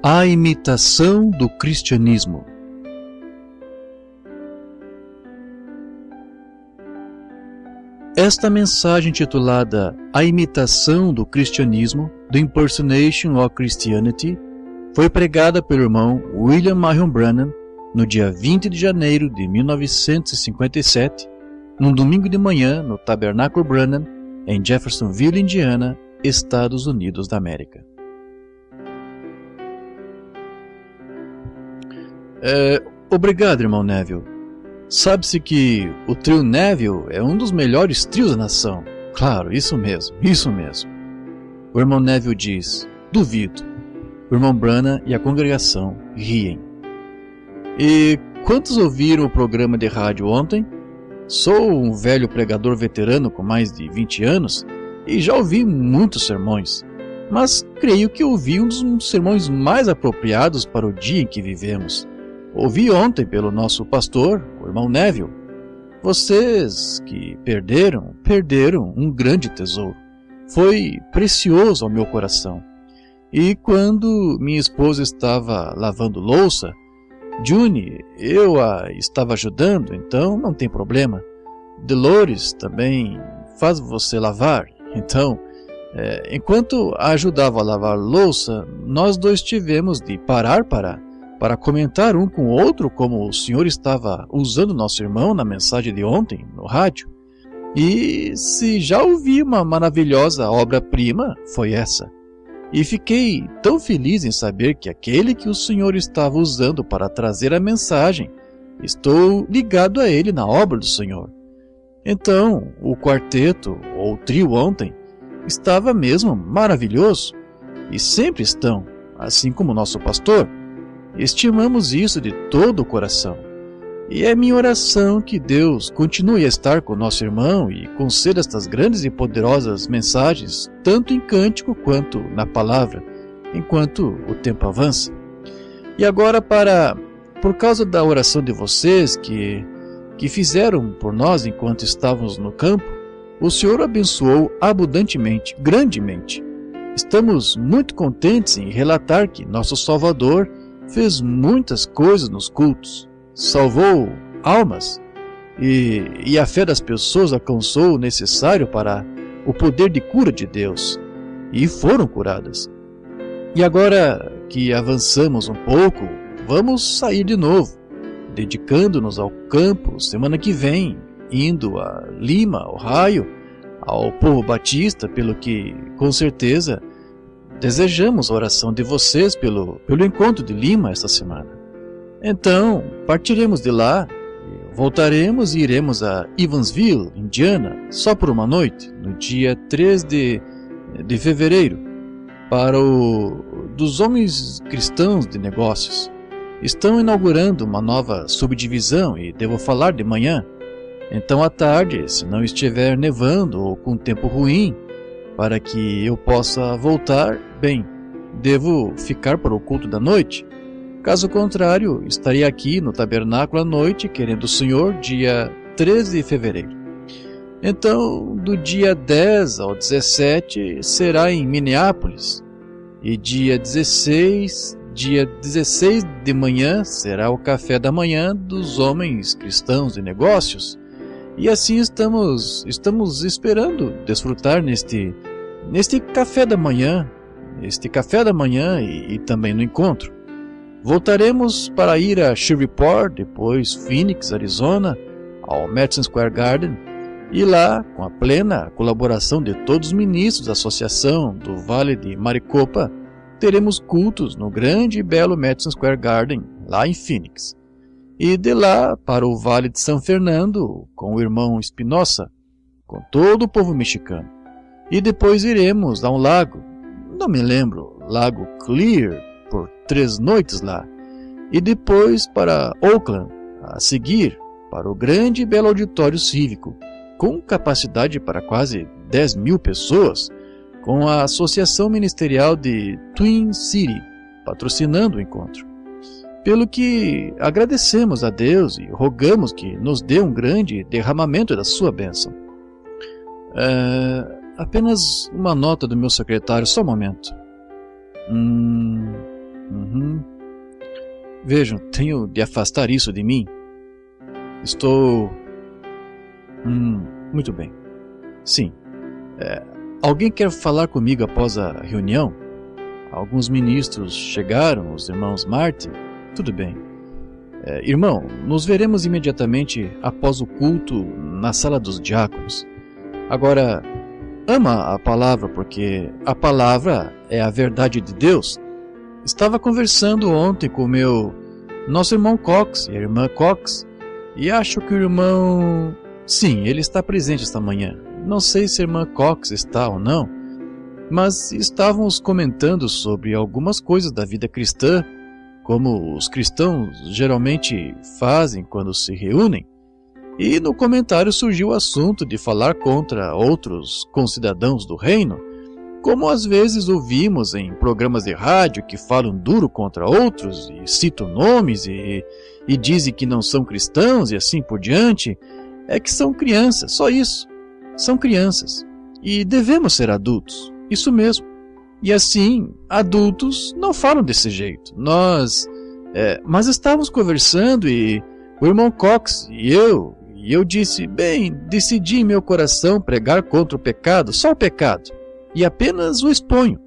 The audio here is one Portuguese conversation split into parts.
A imitação do cristianismo. Esta mensagem titulada A Imitação do Cristianismo, The Impersonation of Christianity, foi pregada pelo irmão William Marion Branham no dia 20 de janeiro de 1957, num domingo de manhã no Tabernáculo Branham, em Jeffersonville, Indiana, Estados Unidos da América. Obrigado, irmão Neville. Sabe-se que o trio Neville é um dos melhores trios da nação. Claro, isso mesmo, isso mesmo. O irmão Neville diz: duvido. O irmão Branham e a congregação riem. E quantos ouviram o programa de rádio ontem? Sou um velho pregador veterano com mais de 20 anos e já ouvi muitos sermões, mas creio que ouvi um dos sermões mais apropriados para o dia em que vivemos. Ouvi ontem pelo nosso pastor, o irmão Neville. Vocês que perderam um grande tesouro. Foi precioso ao meu coração. E quando minha esposa estava lavando louça, June, eu a estava ajudando, então não tem problema. Dolores também faz você lavar, então, enquanto a ajudava a lavar louça, nós dois tivemos de parar para comentar um com o outro como o senhor estava usando nosso irmão na mensagem de ontem no rádio. E se já ouvi uma maravilhosa obra-prima, foi essa. E fiquei tão feliz em saber que aquele que o senhor estava usando para trazer a mensagem, estou ligado a ele na obra do senhor. Então, o quarteto, ou o trio ontem, estava mesmo maravilhoso. E sempre estão, assim como nosso pastor. Estimamos isso de todo o coração. E é minha oração que Deus continue a estar com nosso irmão e conceda estas grandes e poderosas mensagens, tanto em cântico quanto na palavra, enquanto o tempo avança. E agora, por causa da oração de vocês que fizeram por nós enquanto estávamos no campo, o Senhor abençoou abundantemente, grandemente. Estamos muito contentes em relatar que nosso Salvador fez muitas coisas nos cultos, salvou almas e a fé das pessoas alcançou o necessário para o poder de cura de Deus e foram curadas. E agora que avançamos um pouco, vamos sair de novo, dedicando-nos ao campo semana que vem, indo a Lima, Ohio, ao povo batista, pelo que com certeza desejamos a oração de vocês pelo encontro de Lima esta semana. Então, partiremos de lá, voltaremos e iremos a Evansville, Indiana, só por uma noite, no dia 3 de fevereiro, para o dos homens cristãos de negócios. Estão inaugurando uma nova subdivisão e devo falar de manhã. Então à tarde, se não estiver nevando ou com tempo ruim, para que eu possa voltar, bem, devo ficar para o culto da noite. Caso contrário, estarei aqui no tabernáculo à noite, querendo o Senhor, dia 13 de fevereiro. Então, do dia 10 ao 17 será em Minneapolis, e dia 16 de manhã será o café da manhã dos homens cristãos de negócios. E assim estamos esperando desfrutar neste café da manhã, e também no encontro. Voltaremos para ir a Shreveport, depois Phoenix, Arizona, ao Madison Square Garden, e lá, com a plena colaboração de todos os ministros da Associação do Vale de Maricopa, teremos cultos no grande e belo Madison Square Garden, lá em Phoenix. E de lá para o Vale de São Fernando, com o irmão Espinosa, com todo o povo mexicano. E depois iremos a um lago, não me lembro, Lago Clear, por 3 noites lá. E depois para Oakland, a seguir para o grande e belo auditório cívico, com capacidade para quase 10 mil pessoas, com a Associação Ministerial de Twin City, patrocinando o encontro. Pelo que agradecemos a Deus e rogamos que nos dê um grande derramamento da sua bênção. Apenas uma nota do meu secretário, só um momento. Uhum. Vejam, tenho de afastar isso de mim. Estou... muito bem. Sim. Alguém quer falar comigo após a reunião? Alguns ministros chegaram, os irmãos Martin. Tudo bem. Irmão, nos veremos imediatamente após o culto na sala dos diáconos. Agora, ama a palavra, porque a palavra é a verdade de Deus. Estava conversando ontem com nosso irmão Cox e a irmã Cox, e acho que o irmão... Sim, ele está presente esta manhã. Não sei se a irmã Cox está ou não, mas estávamos comentando sobre algumas coisas da vida cristã, como os cristãos geralmente fazem quando se reúnem, e no comentário surgiu o assunto de falar contra outros concidadãos do reino, como às vezes ouvimos em programas de rádio que falam duro contra outros e citam nomes e dizem que não são cristãos e assim por diante. É que são crianças, só isso. São crianças. E devemos ser adultos, isso mesmo. E assim, adultos não falam desse jeito. Mas estávamos conversando e o irmão Cox e eu disse, bem, decidi em meu coração pregar contra o pecado, só o pecado, e apenas o exponho.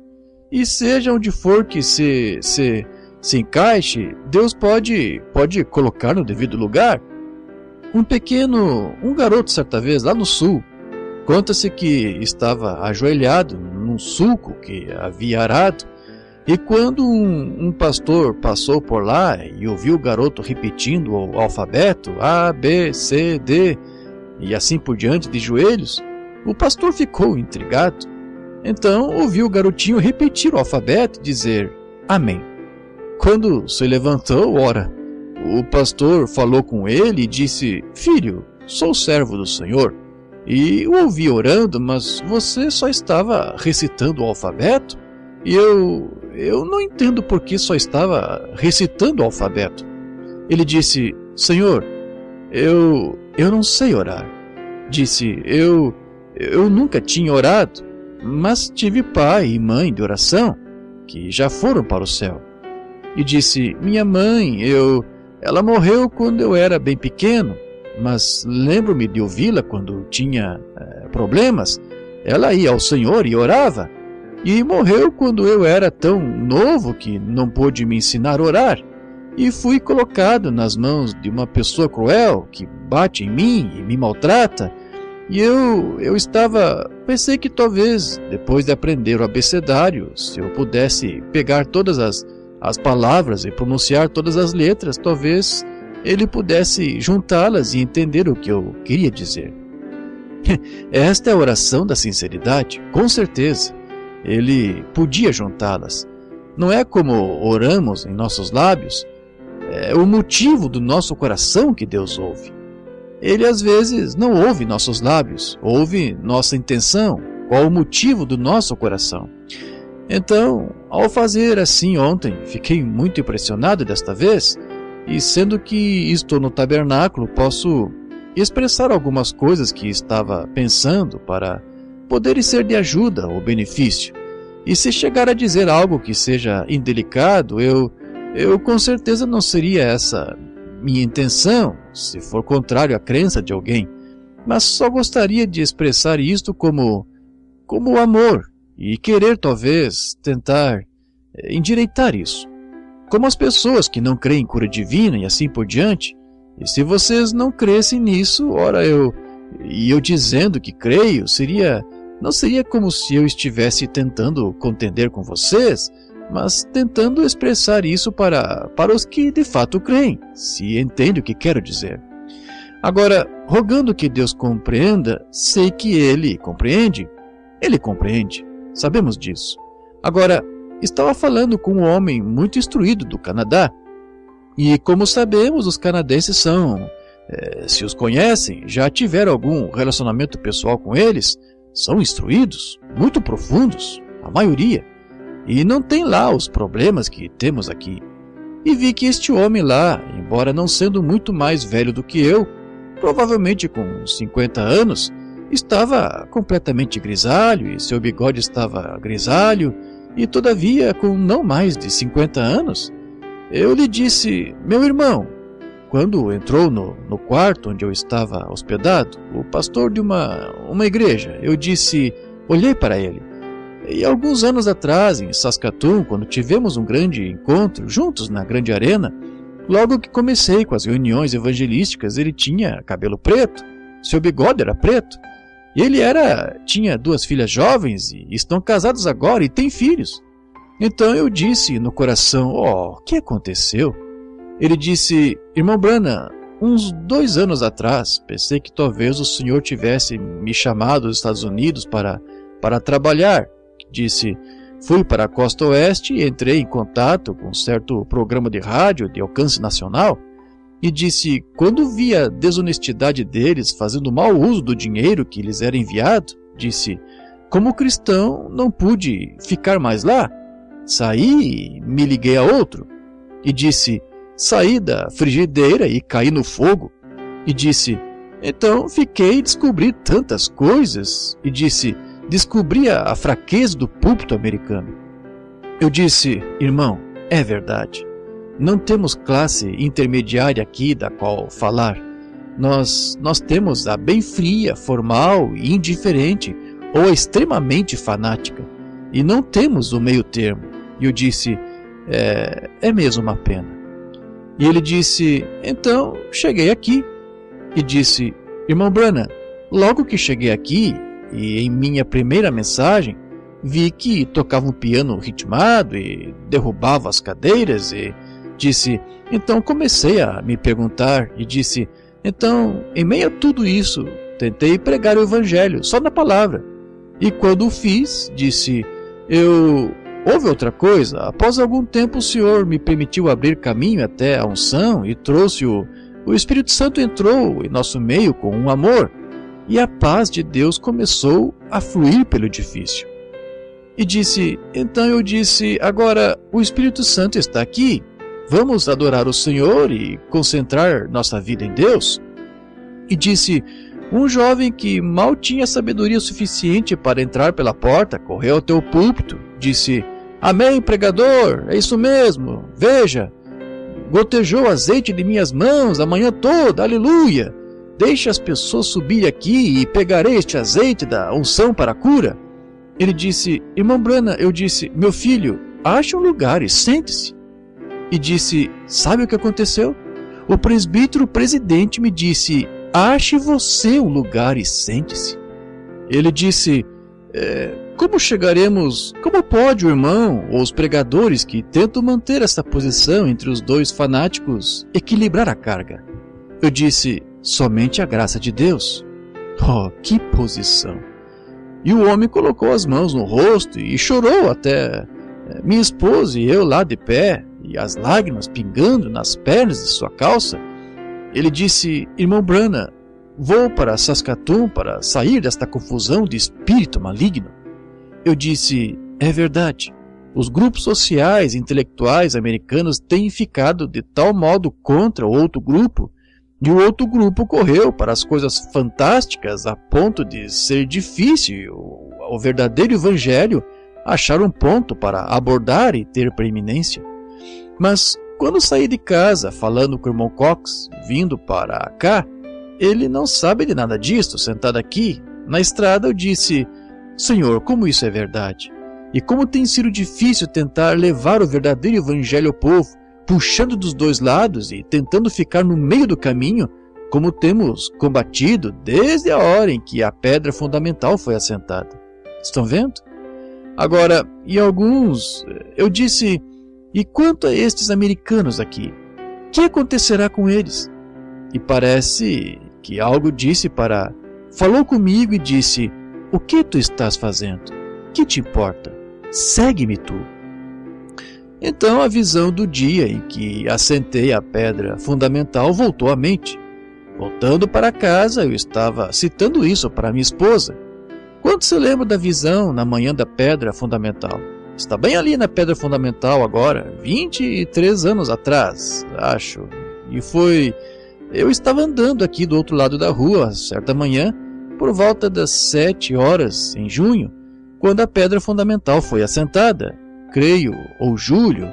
E seja onde for que se encaixe, Deus pode colocar no devido lugar. Um garoto certa vez lá no sul, conta-se que estava ajoelhado num sulco que havia arado, e quando um pastor passou por lá e ouviu o garoto repetindo o alfabeto A, B, C, D e assim por diante de joelhos, o pastor ficou intrigado. Então ouviu o garotinho repetir o alfabeto e dizer Amém. Quando se levantou, ora, o pastor falou com ele e disse, filho, sou servo do Senhor, e o ouvi orando, mas você só estava recitando o alfabeto, e eu não entendo por que só estava recitando o alfabeto. Ele disse, Senhor, eu não sei orar. Disse, eu nunca tinha orado, mas tive pai e mãe de oração, que já foram para o céu. E disse, minha mãe, ela morreu quando eu era bem pequeno, mas lembro-me de ouvi-la quando tinha problemas. Ela ia ao Senhor e orava, e morreu quando eu era tão novo que não pôde me ensinar a orar, e fui colocado nas mãos de uma pessoa cruel que bate em mim e me maltrata, e pensei que talvez, depois de aprender o abecedário, se eu pudesse pegar todas as palavras e pronunciar todas as letras, talvez ele pudesse juntá-las e entender o que eu queria dizer. Esta é a oração da sinceridade, com certeza. Ele podia juntá-las. Não é como oramos em nossos lábios, é o motivo do nosso coração que Deus ouve. Ele às vezes não ouve nossos lábios, ouve nossa intenção, qual o motivo do nosso coração. Então, ao fazer assim ontem, fiquei muito impressionado desta vez, e sendo que estou no tabernáculo, posso expressar algumas coisas que estava pensando para poderem ser de ajuda ou benefício. E se chegar a dizer algo que seja indelicado, eu com certeza não seria essa minha intenção, se for contrário à crença de alguém, mas só gostaria de expressar isto como amor, e querer talvez tentar endireitar isso. Como as pessoas que não creem em cura divina e assim por diante, e se vocês não crescem nisso, ora eu dizendo que creio, não seria como se eu estivesse tentando contender com vocês, mas tentando expressar isso para os que de fato creem, se entende o que quero dizer. Agora, rogando que Deus compreenda, sei que Ele compreende, sabemos disso. Agora, estava falando com um homem muito instruído do Canadá, e como sabemos, os canadenses se os conhecem, já tiveram algum relacionamento pessoal com eles, são instruídos, muito profundos, a maioria, e não tem lá os problemas que temos aqui. E vi que este homem lá, embora não sendo muito mais velho do que eu, provavelmente com 50 anos, estava completamente grisalho, e seu bigode estava grisalho, e todavia com não mais de 50 anos, eu lhe disse: meu irmão, quando entrou no quarto onde eu estava hospedado, o pastor de uma igreja, eu disse, olhei para ele. E alguns anos atrás, em Saskatoon, quando tivemos um grande encontro juntos na grande arena, logo que comecei com as reuniões evangelísticas, ele tinha cabelo preto, seu bigode era preto, e ele tinha 2 filhas jovens e estão casados agora e têm filhos. Então eu disse no coração: o que aconteceu? Ele disse: irmão Branham, uns 2 anos atrás, pensei que talvez o senhor tivesse me chamado dos Estados Unidos para trabalhar. Disse: fui para a costa oeste e entrei em contato com um certo programa de rádio de alcance nacional. E disse: quando vi a desonestidade deles fazendo mau uso do dinheiro que lhes era enviado, disse: como cristão não pude ficar mais lá. Saí e me liguei a outro. E disse: saí da frigideira e caí no fogo. E disse: então fiquei e descobri tantas coisas. E disse: descobri a fraqueza do púlpito americano. Eu disse: irmão, é verdade. Não temos classe intermediária aqui da qual falar. Nós temos a bem fria, formal e indiferente, ou a extremamente fanática. E não temos o meio termo. E eu disse: é mesmo uma pena. E ele disse: então cheguei aqui. E disse: irmão Branham, logo que cheguei aqui, e em minha primeira mensagem, vi que tocava um piano ritmado e derrubava as cadeiras e disse, então comecei a me perguntar e disse, então, em meio a tudo isso, tentei pregar o evangelho, só na palavra. E quando o fiz, disse, houve outra coisa, após algum tempo o Senhor me permitiu abrir caminho até a unção e trouxe o Espírito Santo entrou em nosso meio com um amor, e a paz de Deus começou a fluir pelo edifício. E disse, então eu disse, agora o Espírito Santo está aqui, vamos adorar o Senhor e concentrar nossa vida em Deus? E disse, um jovem que mal tinha sabedoria suficiente para entrar pela porta, correu até o púlpito, disse, amém, pregador, é isso mesmo, veja, gotejou azeite de minhas mãos a manhã toda, aleluia, deixe as pessoas subir aqui e pegarei este azeite da unção para a cura. Ele disse, irmão Branham, eu disse, meu filho, ache um lugar e sente-se. E disse, sabe o que aconteceu? O presbítero presidente me disse, ache você um lugar e sente-se. Ele disse, como pode o irmão ou os pregadores que tentam manter essa posição entre os dois fanáticos equilibrar a carga? Eu disse, somente a graça de Deus. Oh, que posição! E o homem colocou as mãos no rosto e chorou até minha esposa e eu lá de pé, e as lágrimas pingando nas pernas de sua calça. Ele disse, irmão Branham, vou para Saskatoon para sair desta confusão de espírito maligno. Eu disse, é verdade. Os grupos sociais e intelectuais americanos têm ficado de tal modo contra o outro grupo, e o outro grupo correu para as coisas fantásticas a ponto de ser difícil o verdadeiro evangelho achar um ponto para abordar e ter preeminência. Mas quando saí de casa falando com o irmão Cox, vindo para cá, ele não sabe de nada disto, sentado aqui. Na estrada eu disse, Senhor, como isso é verdade? E como tem sido difícil tentar levar o verdadeiro evangelho ao povo, puxando dos dois lados e tentando ficar no meio do caminho, como temos combatido desde a hora em que a pedra fundamental foi assentada. Estão vendo? Agora, e alguns, eu disse, e quanto a estes americanos aqui? O que acontecerá com eles? E parece que algo falou comigo e disse, o que tu estás fazendo? Que te importa? Segue-me tu. Então a visão do dia em que assentei a pedra fundamental voltou à mente. Voltando para casa, eu estava citando isso para minha esposa. Quando se lembra da visão na manhã da pedra fundamental? Está bem ali na pedra fundamental agora, 23 anos atrás, acho. E foi... Eu estava andando aqui do outro lado da rua, certa manhã, por volta das 7 horas, em junho, quando a pedra fundamental foi assentada. creio, ou julho,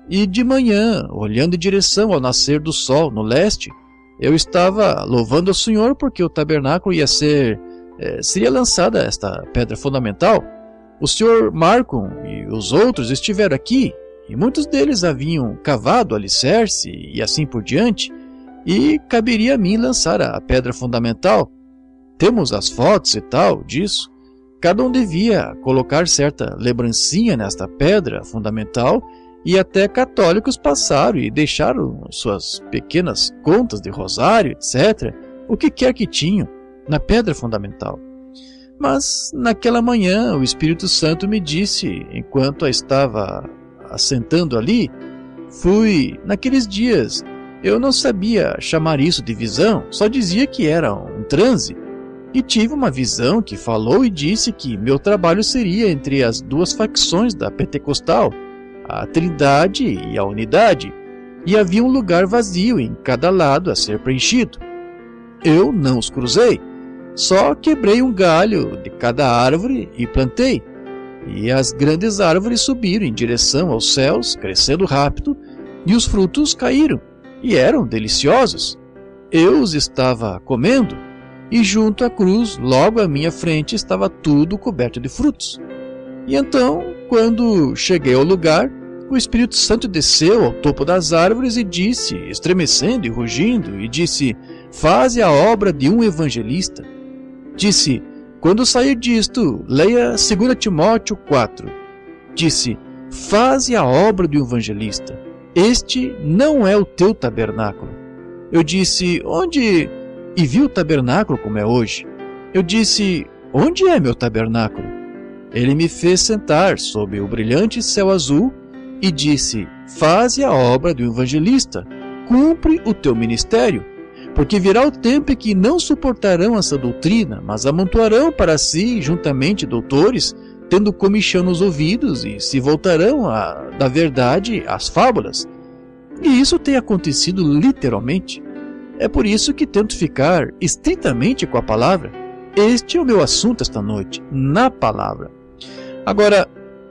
e de manhã, olhando em direção ao nascer do sol no leste, eu estava louvando ao Senhor porque o tabernáculo seria lançada esta pedra fundamental. O Sr. Marcon e os outros estiveram aqui, e muitos deles haviam cavado o alicerce e assim por diante, e caberia a mim lançar a pedra fundamental. Temos as fotos e tal disso. Cada um devia colocar certa lembrancinha nesta pedra fundamental, e até católicos passaram e deixaram suas pequenas contas de rosário, etc., o que quer que tinham, na pedra fundamental. Mas naquela manhã o Espírito Santo me disse, enquanto a estava assentando ali, naqueles dias, eu não sabia chamar isso de visão, só dizia que era um transe, e tive uma visão que falou e disse que meu trabalho seria entre as duas facções da Pentecostal, a Trindade e a Unidade, e havia um lugar vazio em cada lado a ser preenchido. Eu não os cruzei, só quebrei um galho de cada árvore e plantei, e as grandes árvores subiram em direção aos céus, crescendo rápido, e os frutos caíram, e eram deliciosos. Eu os estava comendo, e junto à cruz, logo à minha frente, estava tudo coberto de frutos. E então, quando cheguei ao lugar, o Espírito Santo desceu ao topo das árvores e disse, estremecendo e rugindo, e disse: faze a obra de um evangelista. Disse: quando sair disto, leia 2 Timóteo 4. Disse: faze a obra de um evangelista. Este não é o teu tabernáculo. Eu disse: onde? E vi o tabernáculo como é hoje. Eu disse: onde é meu tabernáculo? Ele me fez sentar sob o brilhante céu azul e disse: faze a obra do evangelista, cumpre o teu ministério, porque virá o tempo em que não suportarão essa doutrina, mas amontoarão para si juntamente doutores, tendo comichão nos ouvidos, e se voltarão da verdade às fábulas. E isso tem acontecido literalmente. É por isso que tento ficar estritamente com a palavra. Este é o meu assunto esta noite, na palavra. Agora,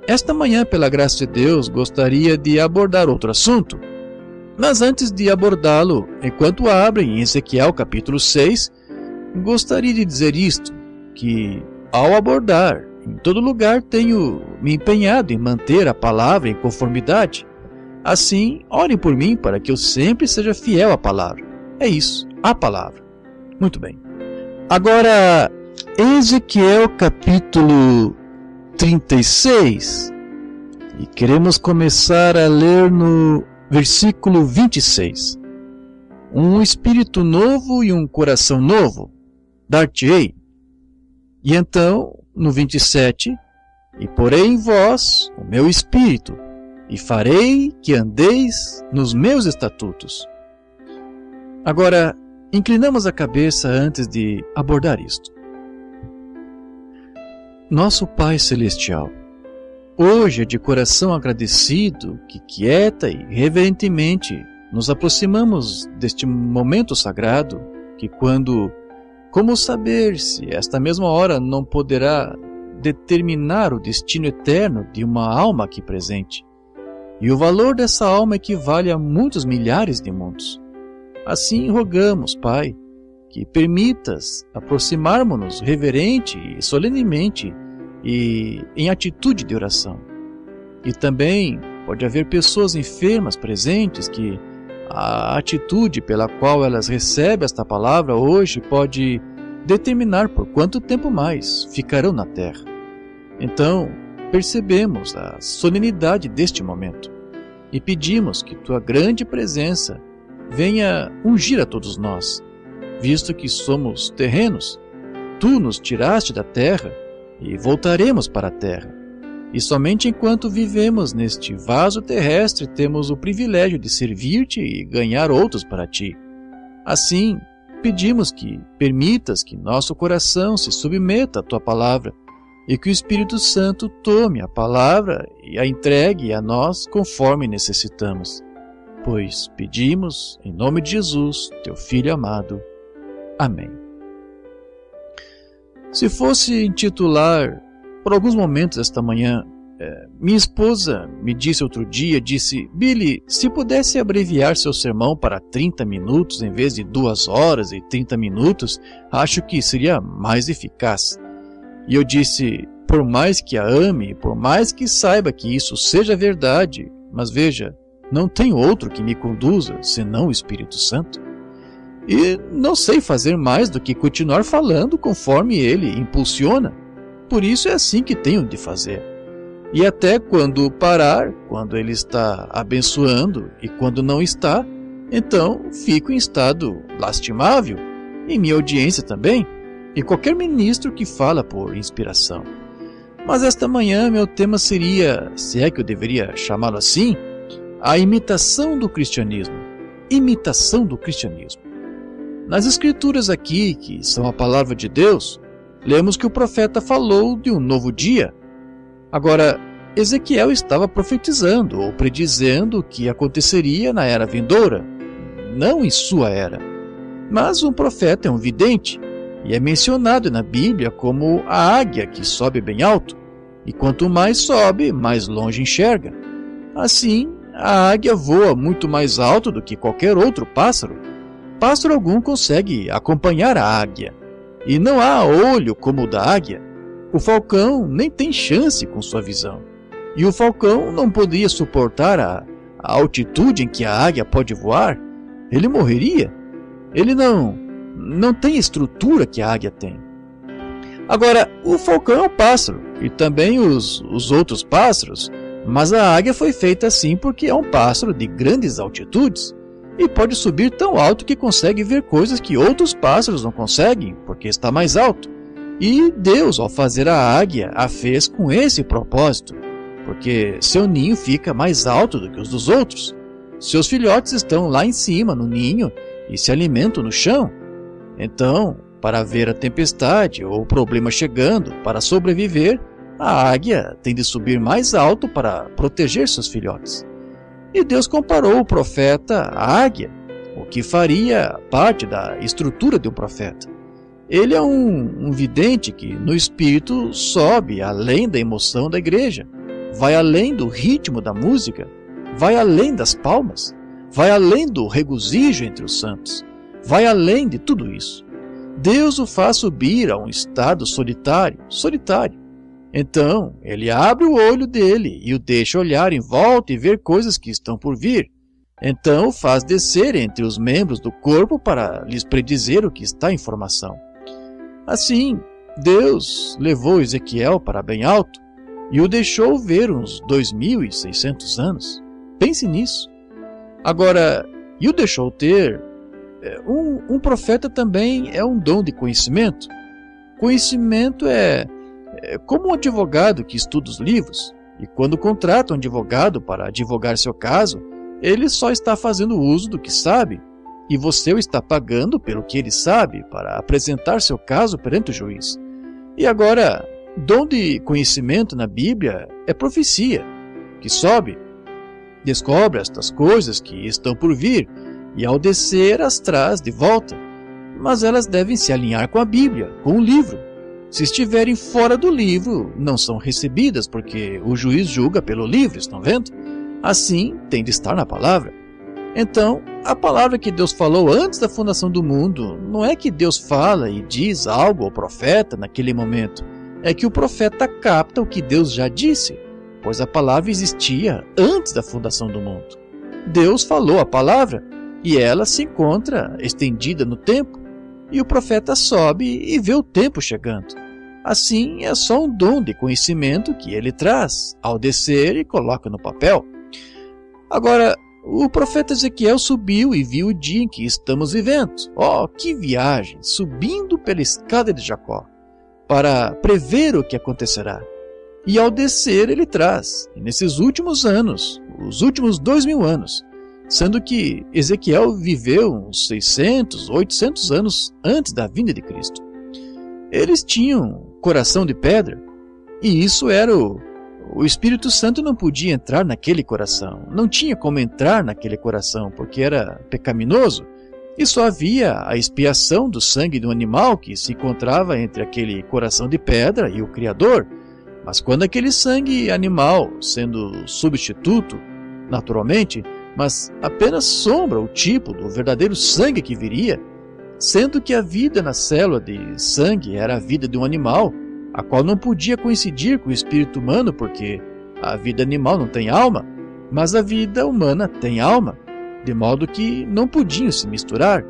esta manhã, pela graça de Deus, gostaria de abordar outro assunto. Mas antes de abordá-lo, enquanto abrem em Ezequiel capítulo 6, gostaria de dizer isto, que ao abordar, em todo lugar tenho me empenhado em manter a palavra em conformidade. Assim, orem por mim para que eu sempre seja fiel à palavra. É isso, a palavra. Muito bem. Agora, Ezequiel capítulo 36, e queremos começar a ler no versículo 26. Um espírito novo e um coração novo dar-te-ei. E então, no 27, e porei em vós o meu espírito, e farei que andeis nos meus estatutos. Agora, inclinamos a cabeça antes de abordar isto. Nosso Pai Celestial, hoje é de coração agradecido que quieta e reverentemente nos aproximamos deste momento sagrado, que como saber se esta mesma hora não poderá determinar o destino eterno de uma alma aqui presente, e o valor dessa alma equivale a muitos milhares de mundos. Assim rogamos, Pai, que permitas aproximarmos-nos reverente e solenemente e em atitude de oração. E também pode haver pessoas enfermas presentes que a atitude pela qual elas recebem esta palavra hoje pode determinar por quanto tempo mais ficarão na terra. Então, percebemos a solenidade deste momento e pedimos que Tua grande presença venha ungir a todos nós, visto que somos terrenos. Tu nos tiraste da terra e voltaremos para a terra. E somente enquanto vivemos neste vaso terrestre temos o privilégio de servir-te e ganhar outros para ti. Assim, pedimos que permitas que nosso coração se submeta à tua palavra e que o Espírito Santo tome a palavra e a entregue a nós conforme necessitamos. Pois pedimos em nome de Jesus, teu Filho amado. Amém. Se fosse intitular por alguns momentos esta manhã Minha esposa me disse outro dia, Billy, se pudesse abreviar seu sermão para 30 minutos em vez de 2 horas e 30 minutos, acho que seria mais eficaz. E eu disse, por mais que a ame, por mais que saiba que isso seja verdade, mas veja, não tem outro que me conduza, senão o Espírito Santo. E não sei fazer mais do que continuar falando conforme ele impulsiona. Por isso é assim que tenho de fazer. E até quando parar, quando ele está abençoando e quando não está, então fico em estado lastimável, e minha audiência também, e qualquer ministro que fala por inspiração. Mas esta manhã meu tema seria, se é que eu deveria chamá-lo assim, a imitação do cristianismo. Imitação do cristianismo. Nas escrituras aqui, que são a palavra de Deus, lemos que o profeta falou de um novo dia. Agora, Ezequiel estava profetizando ou predizendo o que aconteceria na era vindoura, não em sua era. Mas um profeta é um vidente, e é mencionado na Bíblia como a águia que sobe bem alto, e quanto mais sobe, mais longe enxerga. Assim, a águia voa muito mais alto do que qualquer outro pássaro. Pássaro algum consegue acompanhar a águia, e não há olho como o da águia. O falcão nem tem chance com sua visão, e o falcão não poderia suportar a altitude em que a águia pode voar. Ele morreria. Ele não tem a estrutura que a águia tem. Agora, o falcão é um pássaro, e também os outros pássaros, mas a águia foi feita assim porque é um pássaro de grandes altitudes, e pode subir tão alto que consegue ver coisas que outros pássaros não conseguem, porque está mais alto. E Deus, ao fazer a águia, a fez com esse propósito, porque seu ninho fica mais alto do que os dos outros. Seus filhotes estão lá em cima, no ninho, e se alimentam no chão. Então, para ver a tempestade ou o problema chegando, para sobreviver, a águia tem de subir mais alto para proteger seus filhotes. E Deus comparou o profeta à águia, o que faria parte da estrutura de um profeta. Ele é um vidente que, no espírito, sobe além da emoção da igreja, vai além do ritmo da música, vai além das palmas, vai além do regozijo entre os santos, vai além de tudo isso. Deus o faz subir a um estado solitário. Então, ele abre o olho dele e o deixa olhar em volta e ver coisas que estão por vir. Então, o faz descer entre os membros do corpo para lhes predizer o que está em formação. Assim, Deus levou Ezequiel para bem alto e o deixou ver uns 2.600 anos. Pense nisso. Agora, e o deixou ter. Um profeta também é um dom de conhecimento. Conhecimento é como um advogado que estuda os livros, e quando contrata um advogado para advogar seu caso, ele só está fazendo uso do que sabe, e você o está pagando pelo que ele sabe para apresentar seu caso perante o juiz. E agora, dom de conhecimento na Bíblia é profecia, que sobe, descobre estas coisas que estão por vir, e ao descer as traz de volta. Mas elas devem se alinhar com a Bíblia, com o livro. Se estiverem fora do livro, não são recebidas, porque o juiz julga pelo livro, estão vendo? Assim, tem de estar na palavra. Então, a palavra que Deus falou antes da fundação do mundo, não é que Deus fala e diz algo ao profeta naquele momento, é que o profeta capta o que Deus já disse, pois a palavra existia antes da fundação do mundo. Deus falou a palavra, e ela se encontra estendida no tempo, e o profeta sobe e vê o tempo chegando. Assim, é só um dom de conhecimento que ele traz ao descer e coloca no papel. Agora, o profeta Ezequiel subiu e viu o dia em que estamos vivendo. Oh, que viagem! Subindo pela escada de Jacó, para prever o que acontecerá. E ao descer ele traz, e nesses últimos anos, os últimos 2.000 anos, sendo que Ezequiel viveu uns 600, 800 anos antes da vinda de Cristo. Eles tinham coração de pedra, e isso era o Espírito Santo não podia entrar naquele coração, não tinha como entrar naquele coração, porque era pecaminoso, e só havia a expiação do sangue do animal que se encontrava entre aquele coração de pedra e o Criador, Mas quando aquele sangue animal, sendo substituto, naturalmente, mas apenas sombra o tipo do verdadeiro sangue que viria, sendo que a vida na célula de sangue era a vida de um animal, a qual não podia coincidir com o espírito humano, porque a vida animal não tem alma, mas a vida humana tem alma, de modo que não podiam se misturar,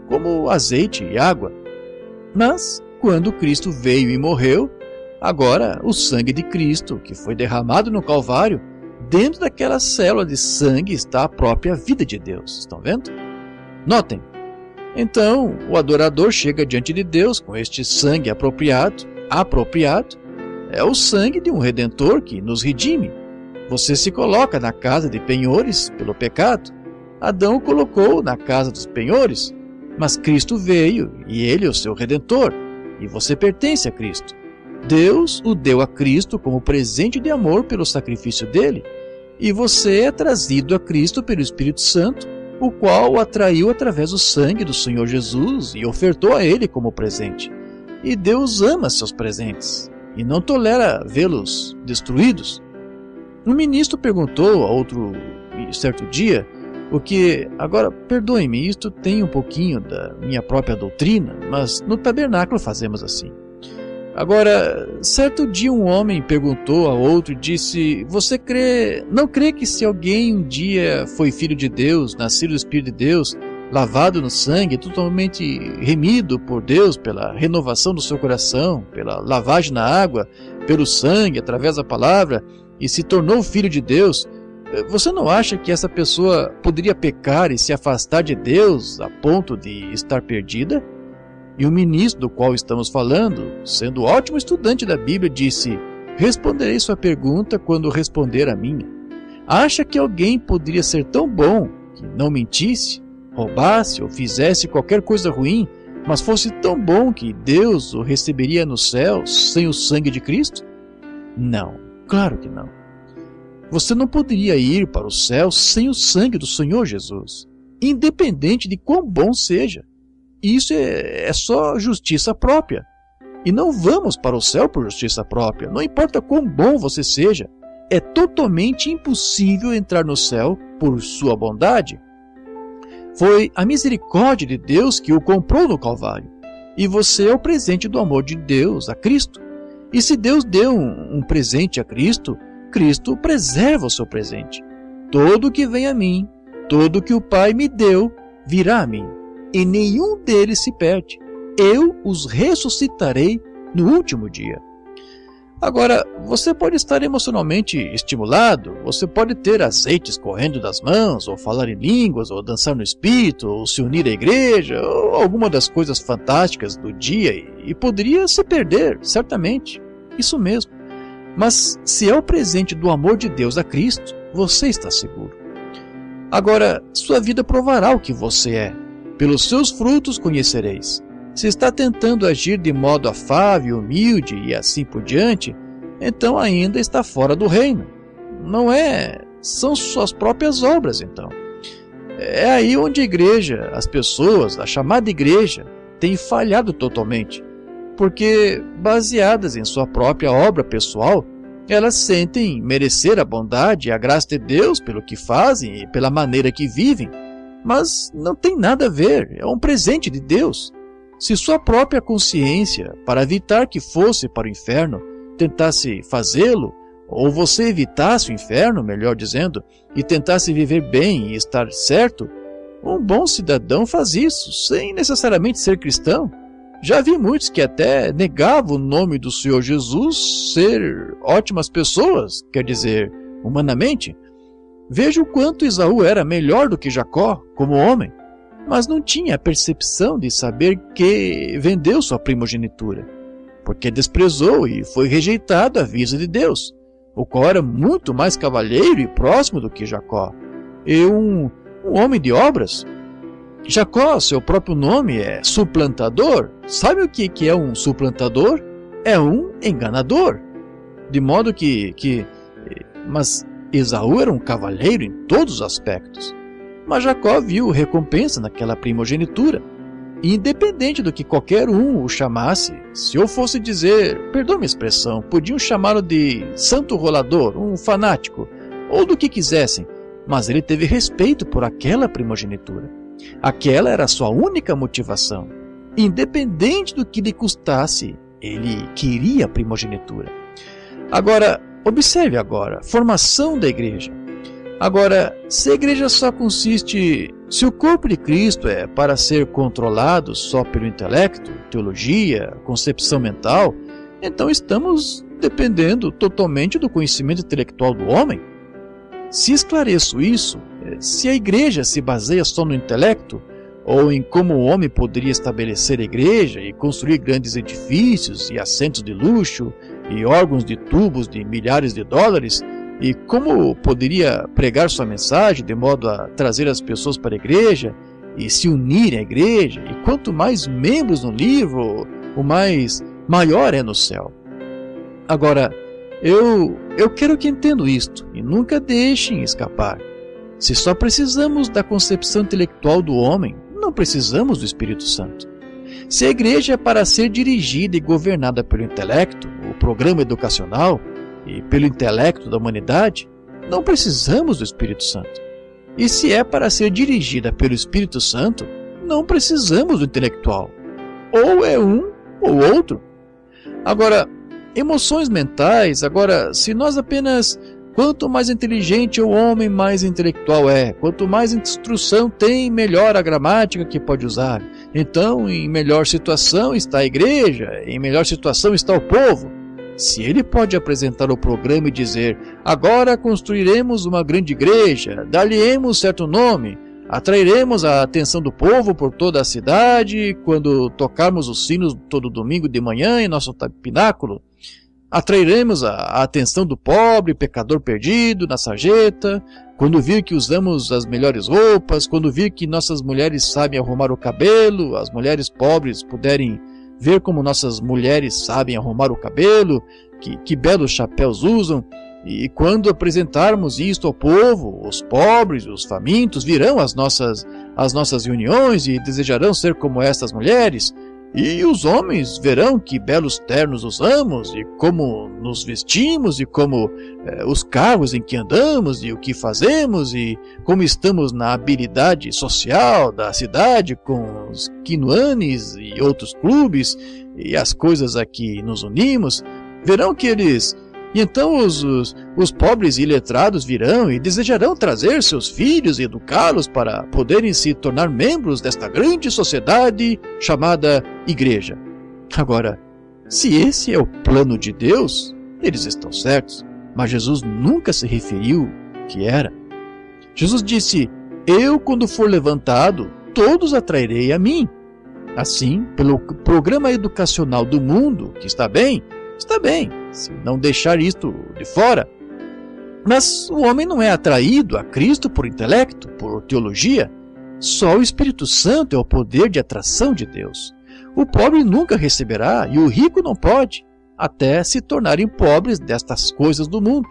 como azeite e água. Mas, quando Cristo veio e morreu, agora o sangue de Cristo, que foi derramado no Calvário, dentro daquela célula de sangue está a própria vida de Deus. Estão vendo? Notem. Então, o adorador chega diante de Deus com este sangue apropriado, é o sangue de um Redentor que nos redime. Você se coloca na casa de penhores pelo pecado. Adão o colocou na casa dos penhores, mas Cristo veio e ele é o seu Redentor, e você pertence a Cristo. Deus o deu a Cristo como presente de amor pelo sacrifício dele, e você é trazido a Cristo pelo Espírito Santo, o qual o atraiu através do sangue do Senhor Jesus e ofertou a ele como presente. E Deus ama seus presentes e não tolera vê-los destruídos. Um ministro perguntou a outro certo dia o que, agora perdoe-me, isto tem um pouquinho da minha própria doutrina, mas no tabernáculo fazemos assim. Agora, certo dia um homem perguntou a outro e disse: você não crê que se alguém um dia foi filho de Deus, nascido do Espírito de Deus, lavado no sangue, totalmente remido por Deus pela renovação do seu coração, pela lavagem na água, pelo sangue, através da palavra, e se tornou filho de Deus, você não acha que essa pessoa poderia pecar e se afastar de Deus a ponto de estar perdida? E o ministro do qual estamos falando, sendo ótimo estudante da Bíblia, disse: responderei sua pergunta quando responder a minha. Acha que alguém poderia ser tão bom que não mentisse, roubasse ou fizesse qualquer coisa ruim, mas fosse tão bom que Deus o receberia no céu sem o sangue de Cristo? Não, claro que não. Você não poderia ir para o céu sem o sangue do Senhor Jesus, independente de quão bom seja. Isso é só justiça própria. E não vamos para o céu por justiça própria, não importa quão bom você seja. É totalmente impossível entrar no céu por sua bondade. Foi a misericórdia de Deus que o comprou no Calvário. E você é o presente do amor de Deus a Cristo. E se Deus deu um presente a Cristo, Cristo preserva o seu presente. Todo que vem a mim, todo que o Pai me deu, virá a mim. E nenhum deles se perde. Eu os ressuscitarei no último dia. Agora, você pode estar emocionalmente estimulado, você pode ter azeites correndo das mãos, ou falar em línguas, ou dançar no espírito, ou se unir à igreja, ou alguma das coisas fantásticas do dia, e poderia se perder, certamente. Isso mesmo. Mas se é o presente do amor de Deus a Cristo, você está seguro. Agora, sua vida provará o que você é. Pelos seus frutos conhecereis. Se está tentando agir de modo afável, humilde e assim por diante, então ainda está fora do reino. Não é? São suas próprias obras, então. É aí onde a igreja, as pessoas, a chamada igreja, têm falhado totalmente. Porque, baseadas em sua própria obra pessoal, elas sentem merecer a bondade e a graça de Deus pelo que fazem e pela maneira que vivem, mas não tem nada a ver, é um presente de Deus. Se sua própria consciência, para evitar que fosse para o inferno, tentasse fazê-lo, ou você evitasse o inferno, melhor dizendo, e tentasse viver bem e estar certo, um bom cidadão faz isso, sem necessariamente ser cristão. Já vi muitos que até negavam o nome do Senhor Jesus ser ótimas pessoas, quer dizer, humanamente. Veja o quanto Esaú era melhor do que Jacó, como homem, mas não tinha a percepção de saber que vendeu sua primogenitura, porque desprezou e foi rejeitado à vista de Deus, o qual era muito mais cavalheiro e próximo do que Jacó, e um homem de obras. Jacó, seu próprio nome é suplantador. Sabe o que é um suplantador? É um enganador. De modo mas Esaú era um cavalheiro em todos os aspectos. Mas Jacó viu recompensa naquela primogenitura. independente do que qualquer um o chamasse. Se eu fosse dizer, perdoe-me a expressão, podiam chamá-lo de santo rolador, um fanático, ou do que quisessem, mas ele teve respeito por aquela primogenitura. Aquela era a sua única motivação. Independente do que lhe custasse, ele queria a primogenitura. Agora, observe agora, formação da igreja. Agora, se a igreja só consiste... Se o corpo de Cristo é para ser controlado só pelo intelecto, teologia, concepção mental, então estamos dependendo totalmente do conhecimento intelectual do homem. Se esclareço isso, se a igreja se baseia só no intelecto, ou em como o homem poderia estabelecer a igreja e construir grandes edifícios e assentos de luxo e órgãos de tubos de milhares de dólares, e como poderia pregar sua mensagem de modo a trazer as pessoas para a igreja e se unirem à igreja, e quanto mais membros no livro, o maior é no céu. Agora, eu quero que entendam isto e nunca deixem escapar. Se só precisamos da concepção intelectual do homem, não precisamos do Espírito Santo. Se a igreja é para ser dirigida e governada pelo intelecto, o programa educacional, e pelo intelecto da humanidade, não precisamos do Espírito Santo. E se é para ser dirigida pelo Espírito Santo, não precisamos do intelectual. Ou é um ou outro. Agora, emoções mentais, se nós apenas... Quanto mais inteligente o homem, mais intelectual é. Quanto mais instrução tem, melhor a gramática que pode usar. Então, em melhor situação está a igreja, em melhor situação está o povo. Se ele pode apresentar o programa e dizer, agora construiremos uma grande igreja, dar-lhe-emos certo nome, atrairemos a atenção do povo por toda a cidade, quando tocarmos os sinos todo domingo de manhã em nosso pináculo, atrairemos a atenção do pobre, pecador perdido, na sarjeta, quando vir que usamos as melhores roupas, quando vir que nossas mulheres sabem arrumar o cabelo, as mulheres pobres puderem ver como nossas mulheres sabem arrumar o cabelo, que belos chapéus usam, e quando apresentarmos isto ao povo, os pobres, os famintos, virão às nossas reuniões e desejarão ser como estas mulheres, e os homens verão que belos ternos usamos, e como nos vestimos, e como os carros em que andamos, e o que fazemos, e como estamos na habilidade social da cidade com os quinoanes e outros clubes, e as coisas a que nos unimos, verão que eles... E então os pobres iletrados virão e desejarão trazer seus filhos e educá-los para poderem se tornar membros desta grande sociedade chamada igreja. Agora, se esse é o plano de Deus, eles estão certos, mas Jesus nunca se referiu que era. Jesus disse, eu quando for levantado, todos atrairei a mim. Assim, pelo programa educacional do mundo, que está bem, se não deixar isto de fora. Mas o homem não é atraído a Cristo por intelecto, por teologia. Só o Espírito Santo é o poder de atração de Deus. O pobre nunca receberá e o rico não pode, até se tornarem pobres destas coisas do mundo.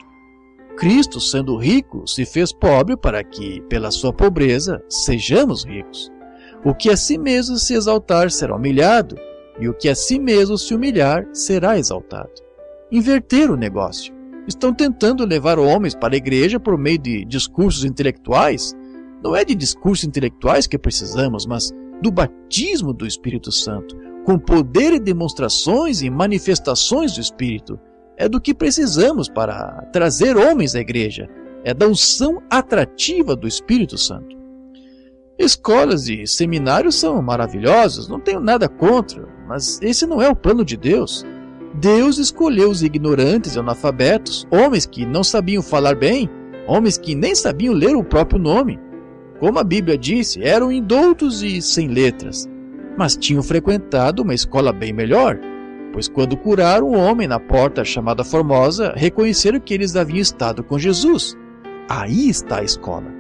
Cristo, sendo rico, se fez pobre para que, pela sua pobreza, sejamos ricos. O que a si mesmo se exaltar será humilhado, e o que a si mesmo se humilhar será exaltado. Inverter o negócio. Estão tentando levar homens para a igreja por meio de discursos intelectuais. Não é de discursos intelectuais que precisamos, mas do batismo do Espírito Santo, com poder e demonstrações e manifestações do Espírito. É do que precisamos para trazer homens à igreja. É da unção atrativa do Espírito Santo. Escolas e seminários são maravilhosos, não tenho nada contra, mas esse não é o plano de Deus. Deus escolheu os ignorantes e analfabetos, homens que não sabiam falar bem, homens que nem sabiam ler o próprio nome. Como a Bíblia disse, eram indoutos e sem letras, mas tinham frequentado uma escola bem melhor, pois quando curaram um homem na porta chamada Formosa, reconheceram que eles haviam estado com Jesus. Aí está a escola.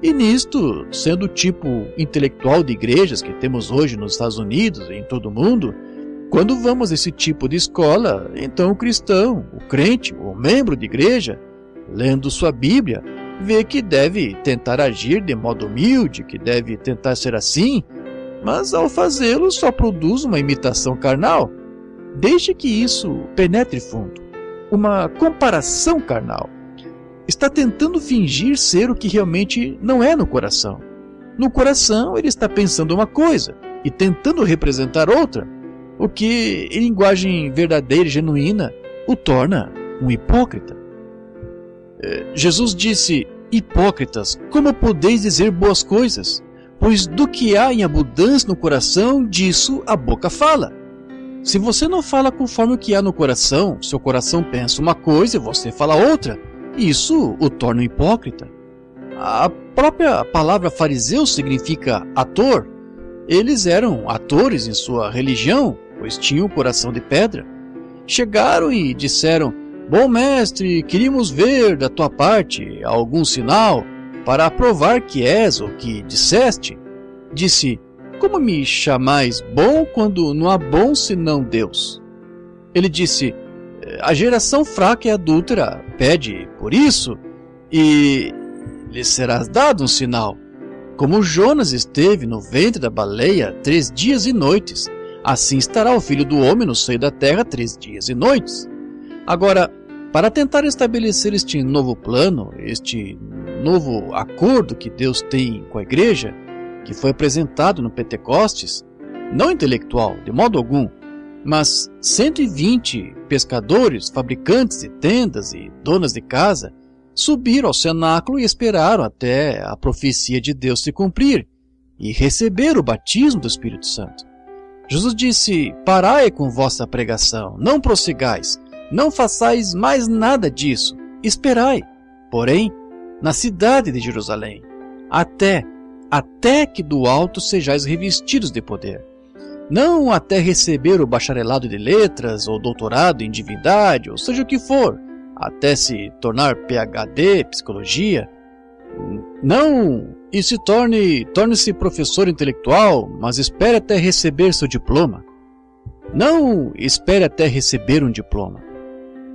E nisto, sendo o tipo intelectual de igrejas que temos hoje nos Estados Unidos e em todo o mundo, quando vamos a esse tipo de escola, então o cristão, o crente, o membro de igreja, lendo sua Bíblia, vê que deve tentar agir de modo humilde, que deve tentar ser assim, mas ao fazê-lo só produz uma imitação carnal. Deixe que isso penetre fundo. Uma comparação carnal. Está tentando fingir ser o que realmente não é no coração. No coração ele está pensando uma coisa e tentando representar outra, o que, em linguagem verdadeira e genuína, o torna um hipócrita. Jesus disse: hipócritas, como podeis dizer boas coisas? Pois do que há em abundância no coração, disso a boca fala. Se você não fala conforme o que há no coração, seu coração pensa uma coisa e você fala outra, isso o torna um hipócrita. A própria palavra fariseu significa ator. Eles eram atores em sua religião, pois tinham o coração de pedra. Chegaram e disseram: bom mestre, queríamos ver da tua parte algum sinal para provar que és o que disseste. Disse: como me chamais bom quando não há bom senão Deus? Ele disse: a geração fraca e adúltera pede por isso, e lhe serás dado um sinal. Como Jonas esteve no ventre da baleia 3 dias e noites, assim estará o Filho do Homem no seio da terra 3 dias e noites. Agora, para tentar estabelecer este novo plano, este novo acordo que Deus tem com a igreja, que foi apresentado no Pentecostes, não intelectual, de modo algum, mas 120 pescadores, fabricantes de tendas e donas de casa subiram ao cenáculo e esperaram até a profecia de Deus se cumprir e receber o batismo do Espírito Santo. Jesus disse: parai com vossa pregação, não prossigais, não façais mais nada disso, esperai, porém, na cidade de Jerusalém, até que do alto sejais revestidos de poder. Não até receber o bacharelado de letras ou doutorado em divindade, ou seja o que for, até se tornar PhD, psicologia. Não, e se torne-se professor intelectual, mas espere até receber seu diploma. Não espere até receber um diploma,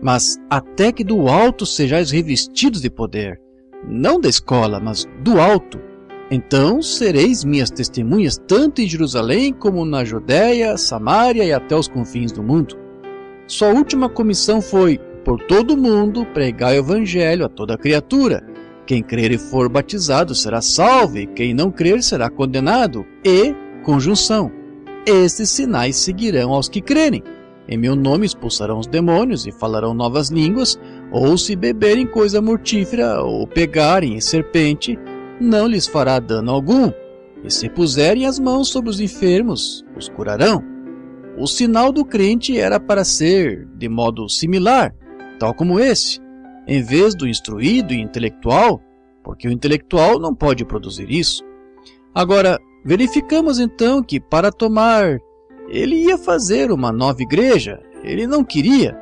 mas até que do alto sejais revestidos de poder, não da escola, mas do alto. Então sereis minhas testemunhas tanto em Jerusalém como na Judéia, Samaria e até os confins do mundo. Sua última comissão foi: por todo o mundo pregai o evangelho a toda criatura. Quem crer e for batizado será salvo, e quem não crer será condenado. E, conjunção, estes sinais seguirão aos que crerem. Em meu nome expulsarão os demônios e falarão novas línguas, ou se beberem coisa mortífera ou pegarem em serpente, não lhes fará dano algum, e se puserem as mãos sobre os enfermos, os curarão. O sinal do crente era para ser de modo similar, tal como esse, em vez do instruído e intelectual, porque o intelectual não pode produzir isso. Agora, verificamos então que para tomar, ele ia fazer uma nova igreja, ele não queria.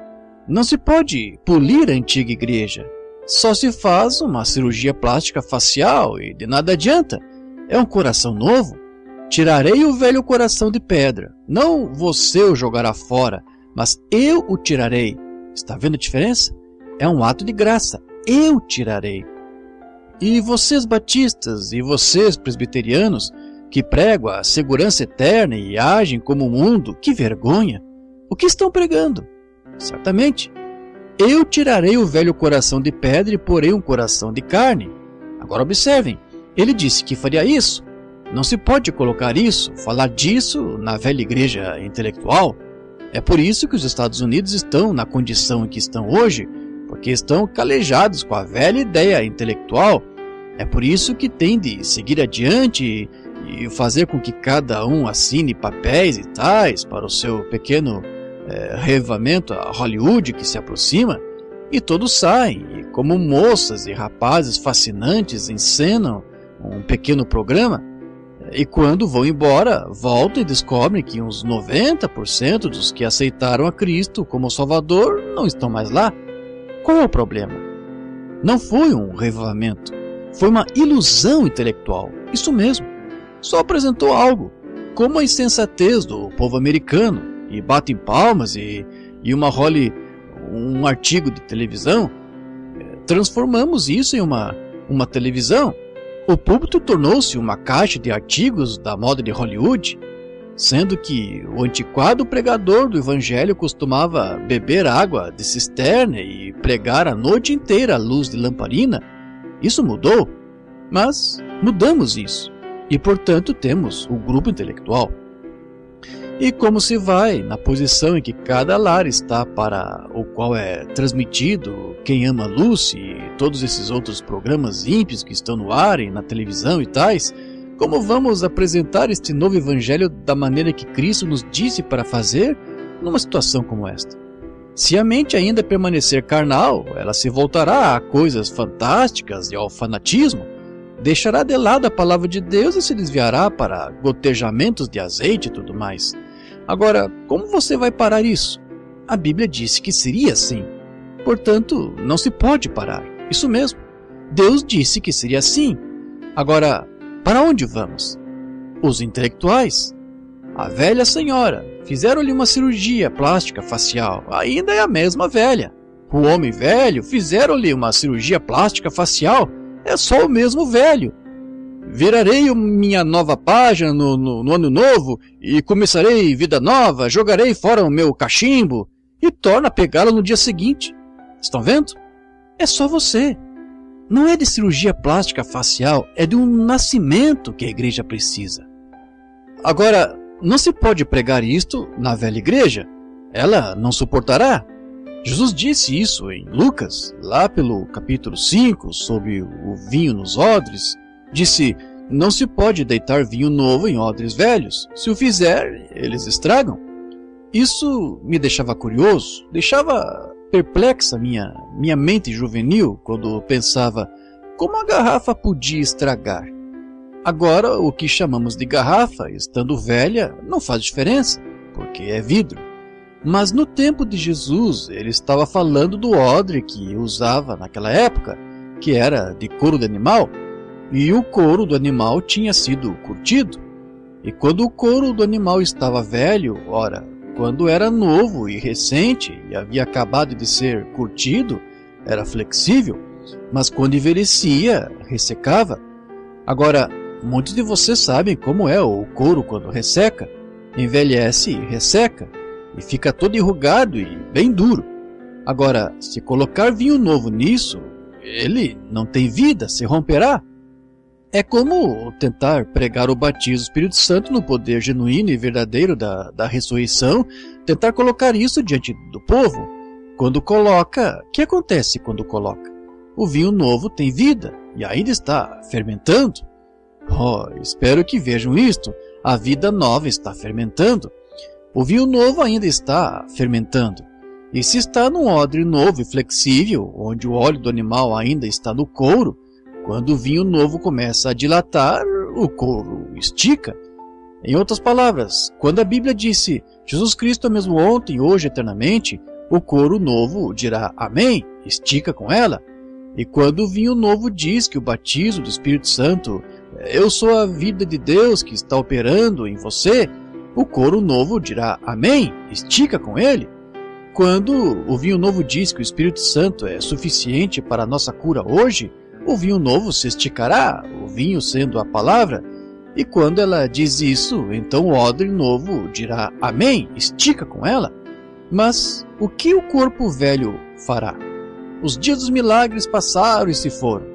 Não se pode polir a antiga igreja. Só se faz uma cirurgia plástica facial e de nada adianta. É um coração novo. Tirarei o velho coração de pedra. Não você o jogará fora, mas eu o tirarei. Está vendo a diferença? É um ato de graça. Eu tirarei. E vocês batistas e vocês presbiterianos que pregam a segurança eterna e agem como o mundo, que vergonha! O que estão pregando? Certamente. Eu tirarei o velho coração de pedra e porei um coração de carne. Agora observem, ele disse que faria isso. Não se pode colocar isso, falar disso na velha igreja intelectual. É por isso que os Estados Unidos estão na condição em que estão hoje, porque estão calejados com a velha ideia intelectual. É por isso que tem de seguir adiante e fazer com que cada um assine papéis e tais para o seu pequeno reavivamento a Hollywood que se aproxima, e todos saem, e como moças e rapazes fascinantes encenam um pequeno programa, e quando vão embora, voltam e descobrem que uns 90% dos que aceitaram a Cristo como Salvador não estão mais lá. Qual é o problema? Não foi um reavivamento, foi uma ilusão intelectual, isso mesmo. Só apresentou algo, como a insensatez do povo americano, e batem palmas e um artigo de televisão. Transformamos isso em uma televisão. O púlpito tornou-se uma caixa de artigos da moda de Hollywood, sendo que o antiquado pregador do evangelho costumava beber água de cisterna e pregar a noite inteira à luz de lamparina. Isso mudou, mas mudamos isso, e portanto temos o grupo intelectual. E como se vai na posição em que cada lar está para o qual é transmitido Quem Ama Lucy e todos esses outros programas ímpios que estão no ar e na televisão e tais, como vamos apresentar este novo evangelho da maneira que Cristo nos disse para fazer numa situação como esta? Se a mente ainda permanecer carnal, ela se voltará a coisas fantásticas e ao fanatismo, deixará de lado a palavra de Deus e se desviará para gotejamentos de azeite e tudo mais. Agora, como você vai parar isso? A Bíblia disse que seria assim. Portanto, não se pode parar. Isso mesmo. Deus disse que seria assim. Agora, para onde vamos? Os intelectuais. A velha senhora. Fizeram-lhe uma cirurgia plástica facial. Ainda é a mesma velha. O homem velho. Fizeram-lhe uma cirurgia plástica facial. É só o mesmo velho. Virarei minha nova página no ano novo e começarei vida nova, jogarei fora o meu cachimbo e torna a pegá-lo no dia seguinte. Estão vendo? É só você. Não é de cirurgia plástica facial, é de um nascimento que a igreja precisa. Agora, não se pode pregar isto na velha igreja. Ela não suportará. Jesus disse isso em Lucas, lá pelo capítulo 5, sobre o vinho nos odres. Disse, não se pode deitar vinho novo em odres velhos. Se o fizer, eles estragam. Isso me deixava curioso, deixava perplexa minha mente juvenil quando pensava como a garrafa podia estragar. Agora, o que chamamos de garrafa, estando velha, não faz diferença, porque é vidro. Mas no tempo de Jesus, ele estava falando do odre que usava naquela época, que era de couro de animal, e o couro do animal tinha sido curtido. E quando o couro do animal estava velho, ora, quando era novo e recente e havia acabado de ser curtido, era flexível, mas quando envelhecia, ressecava. Agora, muitos de vocês sabem como é o couro quando resseca. Envelhece e resseca, e fica todo enrugado e bem duro. Agora, se colocar vinho novo nisso, ele não tem vida, se romperá. É como tentar pregar o batismo do Espírito Santo no poder genuíno e verdadeiro da ressurreição, tentar colocar isso diante do povo. Quando coloca, o que acontece quando coloca? O vinho novo tem vida e ainda está fermentando. Oh, espero que vejam isto. A vida nova está fermentando. O vinho novo ainda está fermentando. E se está num odre novo e flexível, onde o óleo do animal ainda está no couro, quando o vinho novo começa a dilatar, o couro estica. Em outras palavras, quando a Bíblia disse Jesus Cristo é mesmo ontem, hoje, eternamente, o couro novo dirá amém, estica com ela. E quando o vinho novo diz que o batismo do Espírito Santo, eu sou a vida de Deus que está operando em você, o couro novo dirá amém, estica com ele. Quando o vinho novo diz que o Espírito Santo é suficiente para a nossa cura hoje, o vinho novo se esticará, o vinho sendo a palavra, e quando ela diz isso, então o odre novo dirá amém, estica com ela. Mas o que o corpo velho fará? Os dias dos milagres passaram e se foram.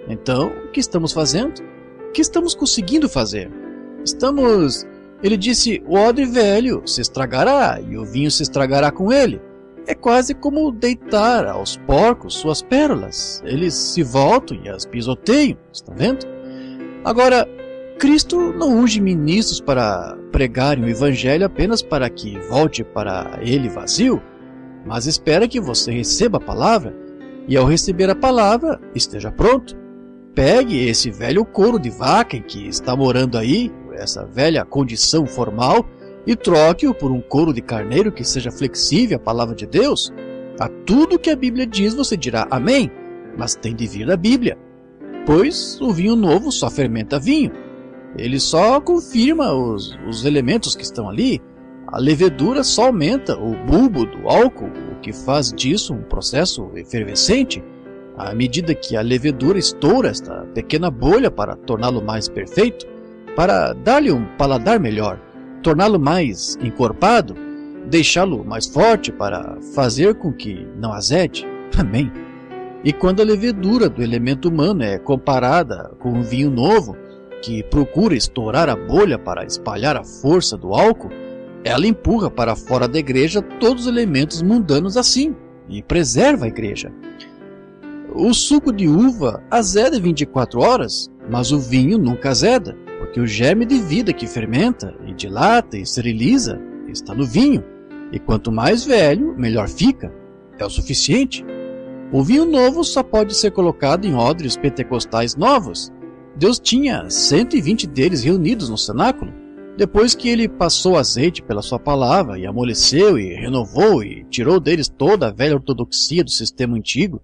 Então, o que estamos fazendo? O que estamos conseguindo fazer? Ele disse, o odre velho se estragará e o vinho se estragará com ele. É quase como deitar aos porcos suas pérolas. Eles se voltam e as pisoteiam, estão vendo? Agora, Cristo não unge ministros para pregarem o evangelho apenas para que volte para ele vazio, mas espera que você receba a palavra e ao receber a palavra esteja pronto. Pegue esse velho couro de vaca em que está morando aí, essa velha condição formal, e troque-o por um couro de carneiro que seja flexível à palavra de Deus. A tudo que a Bíblia diz você dirá amém, mas tem de vir da Bíblia. Pois o vinho novo só fermenta vinho. Ele só confirma os elementos que estão ali. A levedura só aumenta o bulbo do álcool, o que faz disso um processo efervescente. à medida que a levedura estoura esta pequena bolha para torná-lo mais perfeito, para dar-lhe um paladar melhor, torná-lo mais encorpado, deixá-lo mais forte para fazer com que não azede. Amém. E quando a levedura do elemento humano é comparada com um vinho novo, que procura estourar a bolha para espalhar a força do álcool, ela empurra para fora da igreja todos os elementos mundanos assim, e preserva a igreja. O suco de uva azeda em 24 horas, mas o vinho nunca azeda, porque o germe de vida que fermenta e dilata e esteriliza está no vinho, e quanto mais velho, melhor fica. É o suficiente. O vinho novo só pode ser colocado em odres pentecostais novos. Deus tinha 120 deles reunidos no cenáculo, depois que ele passou azeite pela sua palavra e amoleceu e renovou e tirou deles toda a velha ortodoxia do sistema antigo.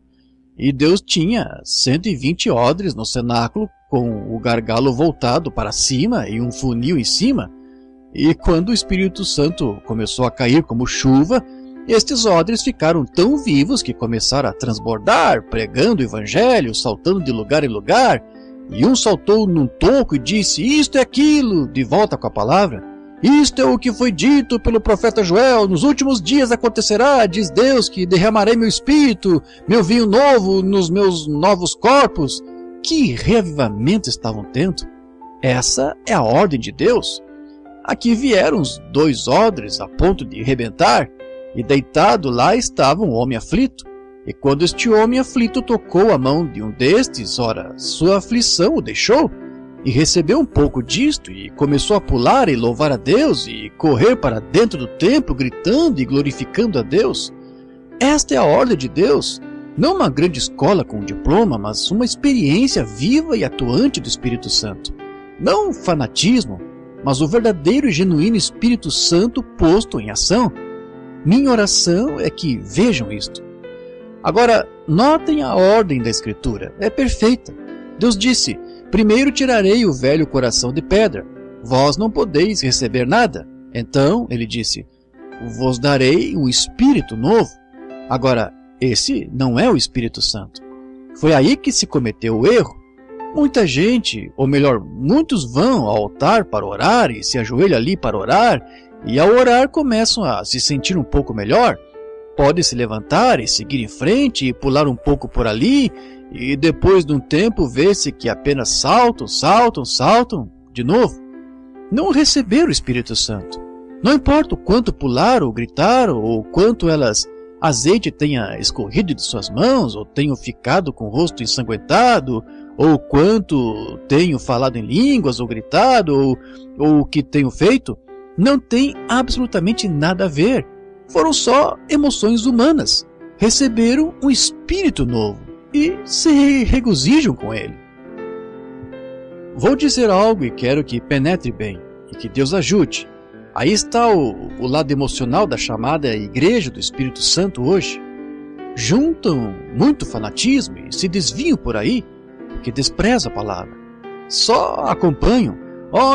E Deus tinha 120 odres no cenáculo com o gargalo voltado para cima e um funil em cima. E quando o Espírito Santo começou a cair como chuva, estes odres ficaram tão vivos que começaram a transbordar, pregando o evangelho, saltando de lugar em lugar. E um saltou num toco e disse: isto é aquilo, de volta com a palavra. Isto é o que foi dito pelo profeta Joel: nos últimos dias acontecerá, diz Deus, que derramarei meu espírito, meu vinho novo nos meus novos corpos. Que reavivamento estavam tendo! Essa é a ordem de Deus. Aqui vieram os 2 odres a ponto de rebentar, e deitado lá estava um homem aflito. E quando este homem aflito tocou a mão de um destes, ora, sua aflição o deixou, e recebeu um pouco disto, e começou a pular e louvar a Deus, e correr para dentro do templo, gritando e glorificando a Deus. Esta é a ordem de Deus, não uma grande escola com um diploma, mas uma experiência viva e atuante do Espírito Santo. Não fanatismo, mas o verdadeiro e genuíno Espírito Santo posto em ação. Minha oração é que vejam isto. Agora, notem a ordem da Escritura, é perfeita. Deus disse: primeiro tirarei o velho coração de pedra, vós não podeis receber nada. Então, ele disse: vos darei um espírito novo. Agora, esse não é o Espírito Santo. Foi aí que se cometeu o erro. Muita gente, ou melhor, muitos vão ao altar para orar e se ajoelham ali para orar, e ao orar começam a se sentir um pouco melhor. Pode se levantar e seguir em frente e pular um pouco por ali, e depois de um tempo vê-se que apenas saltam de novo. Não receberam o Espírito Santo. Não importa o quanto pularam ou gritaram, ou quanto azeite tenha escorrido de suas mãos, ou tenham ficado com o rosto ensanguentado, ou quanto tenham falado em línguas, ou gritado, ou o que tenham feito, não tem absolutamente nada a ver. Foram só emoções humanas. Receberam um espírito novo e se regozijam com ele. Vou dizer algo e quero que penetre bem e que Deus ajude. Aí está o lado emocional da chamada Igreja do Espírito Santo hoje. Juntam muito fanatismo e se desviam por aí porque desprezam a palavra. Só acompanham.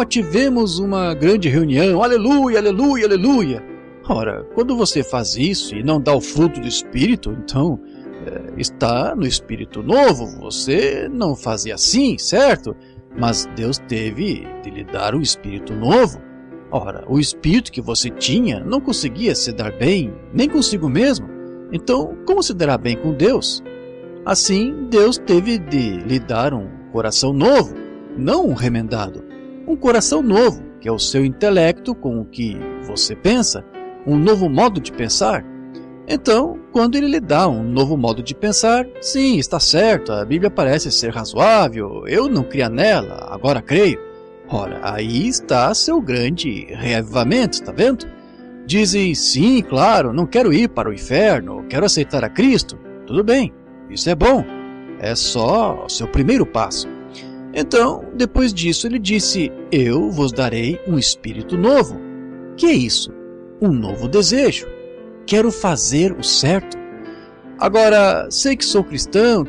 Tivemos uma grande reunião, aleluia, aleluia, aleluia. Ora, quando você faz isso e não dá o fruto do Espírito, então está no Espírito novo. Você não fazia assim, certo? Mas Deus teve de lhe dar um Espírito novo. Ora, o Espírito que você tinha não conseguia se dar bem nem consigo mesmo. Então, como se dará bem com Deus? Assim, Deus teve de lhe dar um coração novo, não um remendado. Um coração novo, que é o seu intelecto com o que você pensa, um novo modo de pensar. Então, quando ele lhe dá um novo modo de pensar, sim, está certo, a Bíblia parece ser razoável, eu não cria nela, agora creio. Ora, aí está seu grande reavivamento, está vendo? Dizem, sim, claro, não quero ir para o inferno, quero aceitar a Cristo. Tudo bem, isso é bom, é só o seu primeiro passo. Então, depois disso, ele disse: eu vos darei um espírito novo. Que é isso? Um novo desejo. Quero fazer o certo. Agora, sei que sou cristão,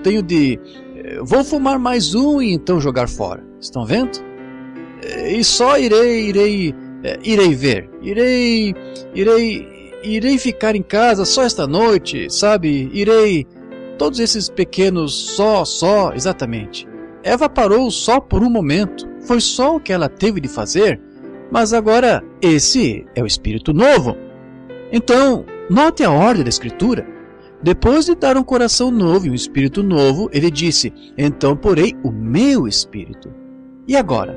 vou fumar mais um e então jogar fora. Estão vendo? E só irei ver. Irei ficar em casa só esta noite, sabe? todos esses pequenos só, exatamente. Eva parou só por um momento. Foi só o que ela teve de fazer. Mas agora, esse é o Espírito novo. Então, note a ordem da Escritura. Depois de dar um coração novo e um Espírito novo, ele disse, então porei o meu Espírito. E agora?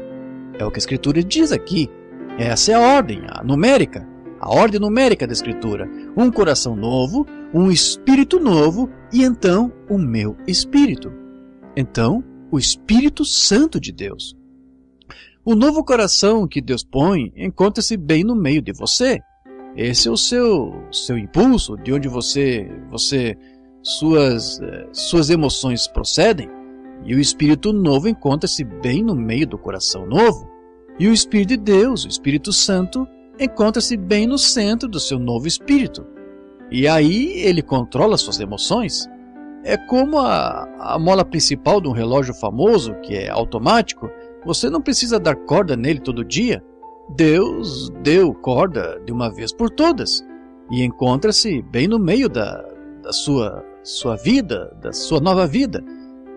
É o que a Escritura diz aqui. Essa é a ordem, a ordem numérica da Escritura. Um coração novo, um Espírito novo e então o meu Espírito. Então, o Espírito Santo de Deus. O novo coração que Deus põe encontra-se bem no meio de você. Esse é o seu impulso, de onde suas emoções procedem. E o Espírito novo encontra-se bem no meio do coração novo. E o Espírito de Deus, o Espírito Santo, encontra-se bem no centro do seu novo espírito. E aí ele controla suas emoções. É como a mola principal de um relógio famoso, que é automático. Você não precisa dar corda nele todo dia. Deus deu corda de uma vez por todas. E encontra-se bem no meio da sua vida, da sua nova vida.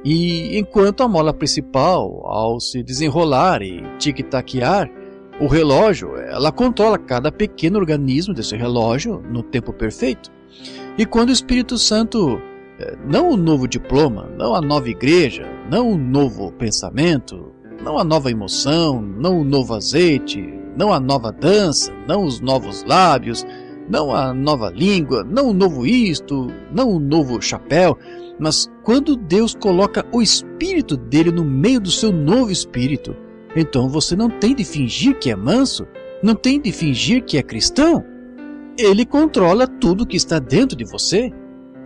E enquanto a mola principal, ao se desenrolar e tic-taquear, o relógio, ela controla cada pequeno organismo desse relógio no tempo perfeito. E quando o Espírito Santo, não o novo diploma, não a nova igreja, não o novo pensamento, não a nova emoção, não o novo azeite, não a nova dança, não os novos lábios, não a nova língua, não o novo isto, não o novo chapéu, mas quando Deus coloca o Espírito dele no meio do seu novo espírito, então você não tem de fingir que é manso, não tem de fingir que é cristão. Ele controla tudo que está dentro de você.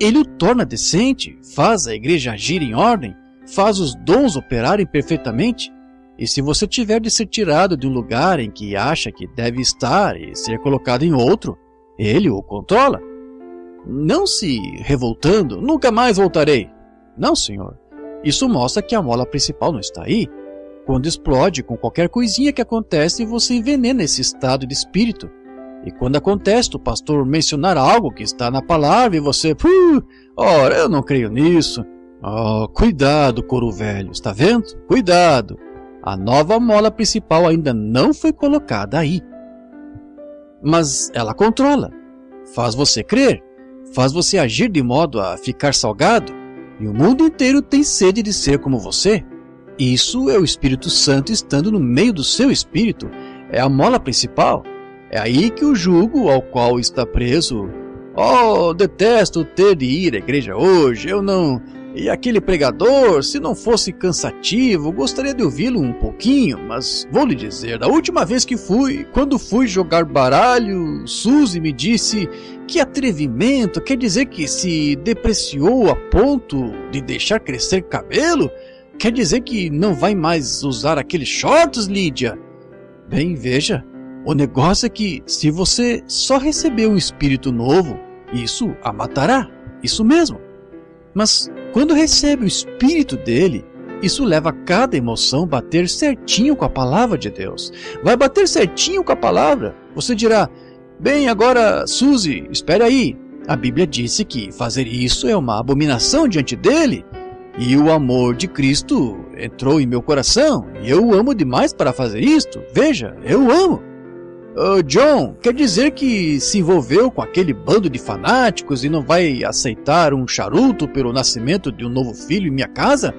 Ele o torna decente, faz a igreja agir em ordem, faz os dons operarem perfeitamente. E se você tiver de ser tirado de um lugar em que acha que deve estar e ser colocado em outro, ele o controla. Não se revoltando, nunca mais voltarei. Não, senhor. Isso mostra que a mola principal não está aí. Quando explode com qualquer coisinha que acontece, você envenena esse estado de espírito. E quando acontece o pastor mencionar algo que está na palavra e você... ora, eu não creio nisso. Oh, cuidado, couro velho, está vendo? Cuidado. A nova mola principal ainda não foi colocada aí. Mas ela controla. Faz você crer. Faz você agir de modo a ficar salgado. E o mundo inteiro tem sede de ser como você. Isso é o Espírito Santo estando no meio do seu espírito. É a mola principal. É aí que o jugo ao qual está preso... Oh, detesto ter de ir à igreja hoje, eu não... E aquele pregador, se não fosse cansativo, gostaria de ouvi-lo um pouquinho, mas vou lhe dizer, da última vez que quando fui jogar baralho, Suzy me disse que atrevimento, quer dizer que se depreciou a ponto de deixar crescer cabelo? Quer dizer que não vai mais usar aqueles shorts, Lídia? Bem, veja, o negócio é que se você só receber um espírito novo, isso a matará, isso mesmo. Mas quando recebe o Espírito dele, isso leva cada emoção a bater certinho com a palavra de Deus. Vai bater certinho com a palavra. Você dirá, bem, agora, Suzy, espere aí. A Bíblia disse que fazer isso é uma abominação diante dele. E o amor de Cristo entrou em meu coração. E eu o amo demais para fazer isto. Veja, eu o amo. John, quer dizer que se envolveu com aquele bando de fanáticos e não vai aceitar um charuto pelo nascimento de um novo filho em minha casa?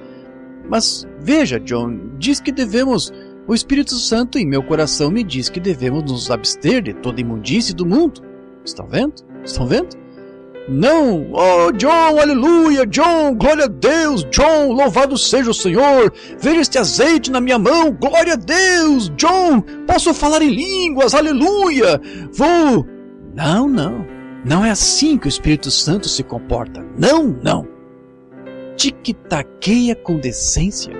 Mas veja, John, diz que devemos... O Espírito Santo em meu coração me diz que devemos nos abster de toda imundície do mundo. Estão vendo? Estão vendo? Não! Oh, John, aleluia! John, glória a Deus! John, louvado seja o Senhor! Veja este azeite na minha mão! Glória a Deus! John, posso falar em línguas! Aleluia! Vou... Não, não. Não é assim que o Espírito Santo se comporta. Não, não. Tic-taqueia com decência.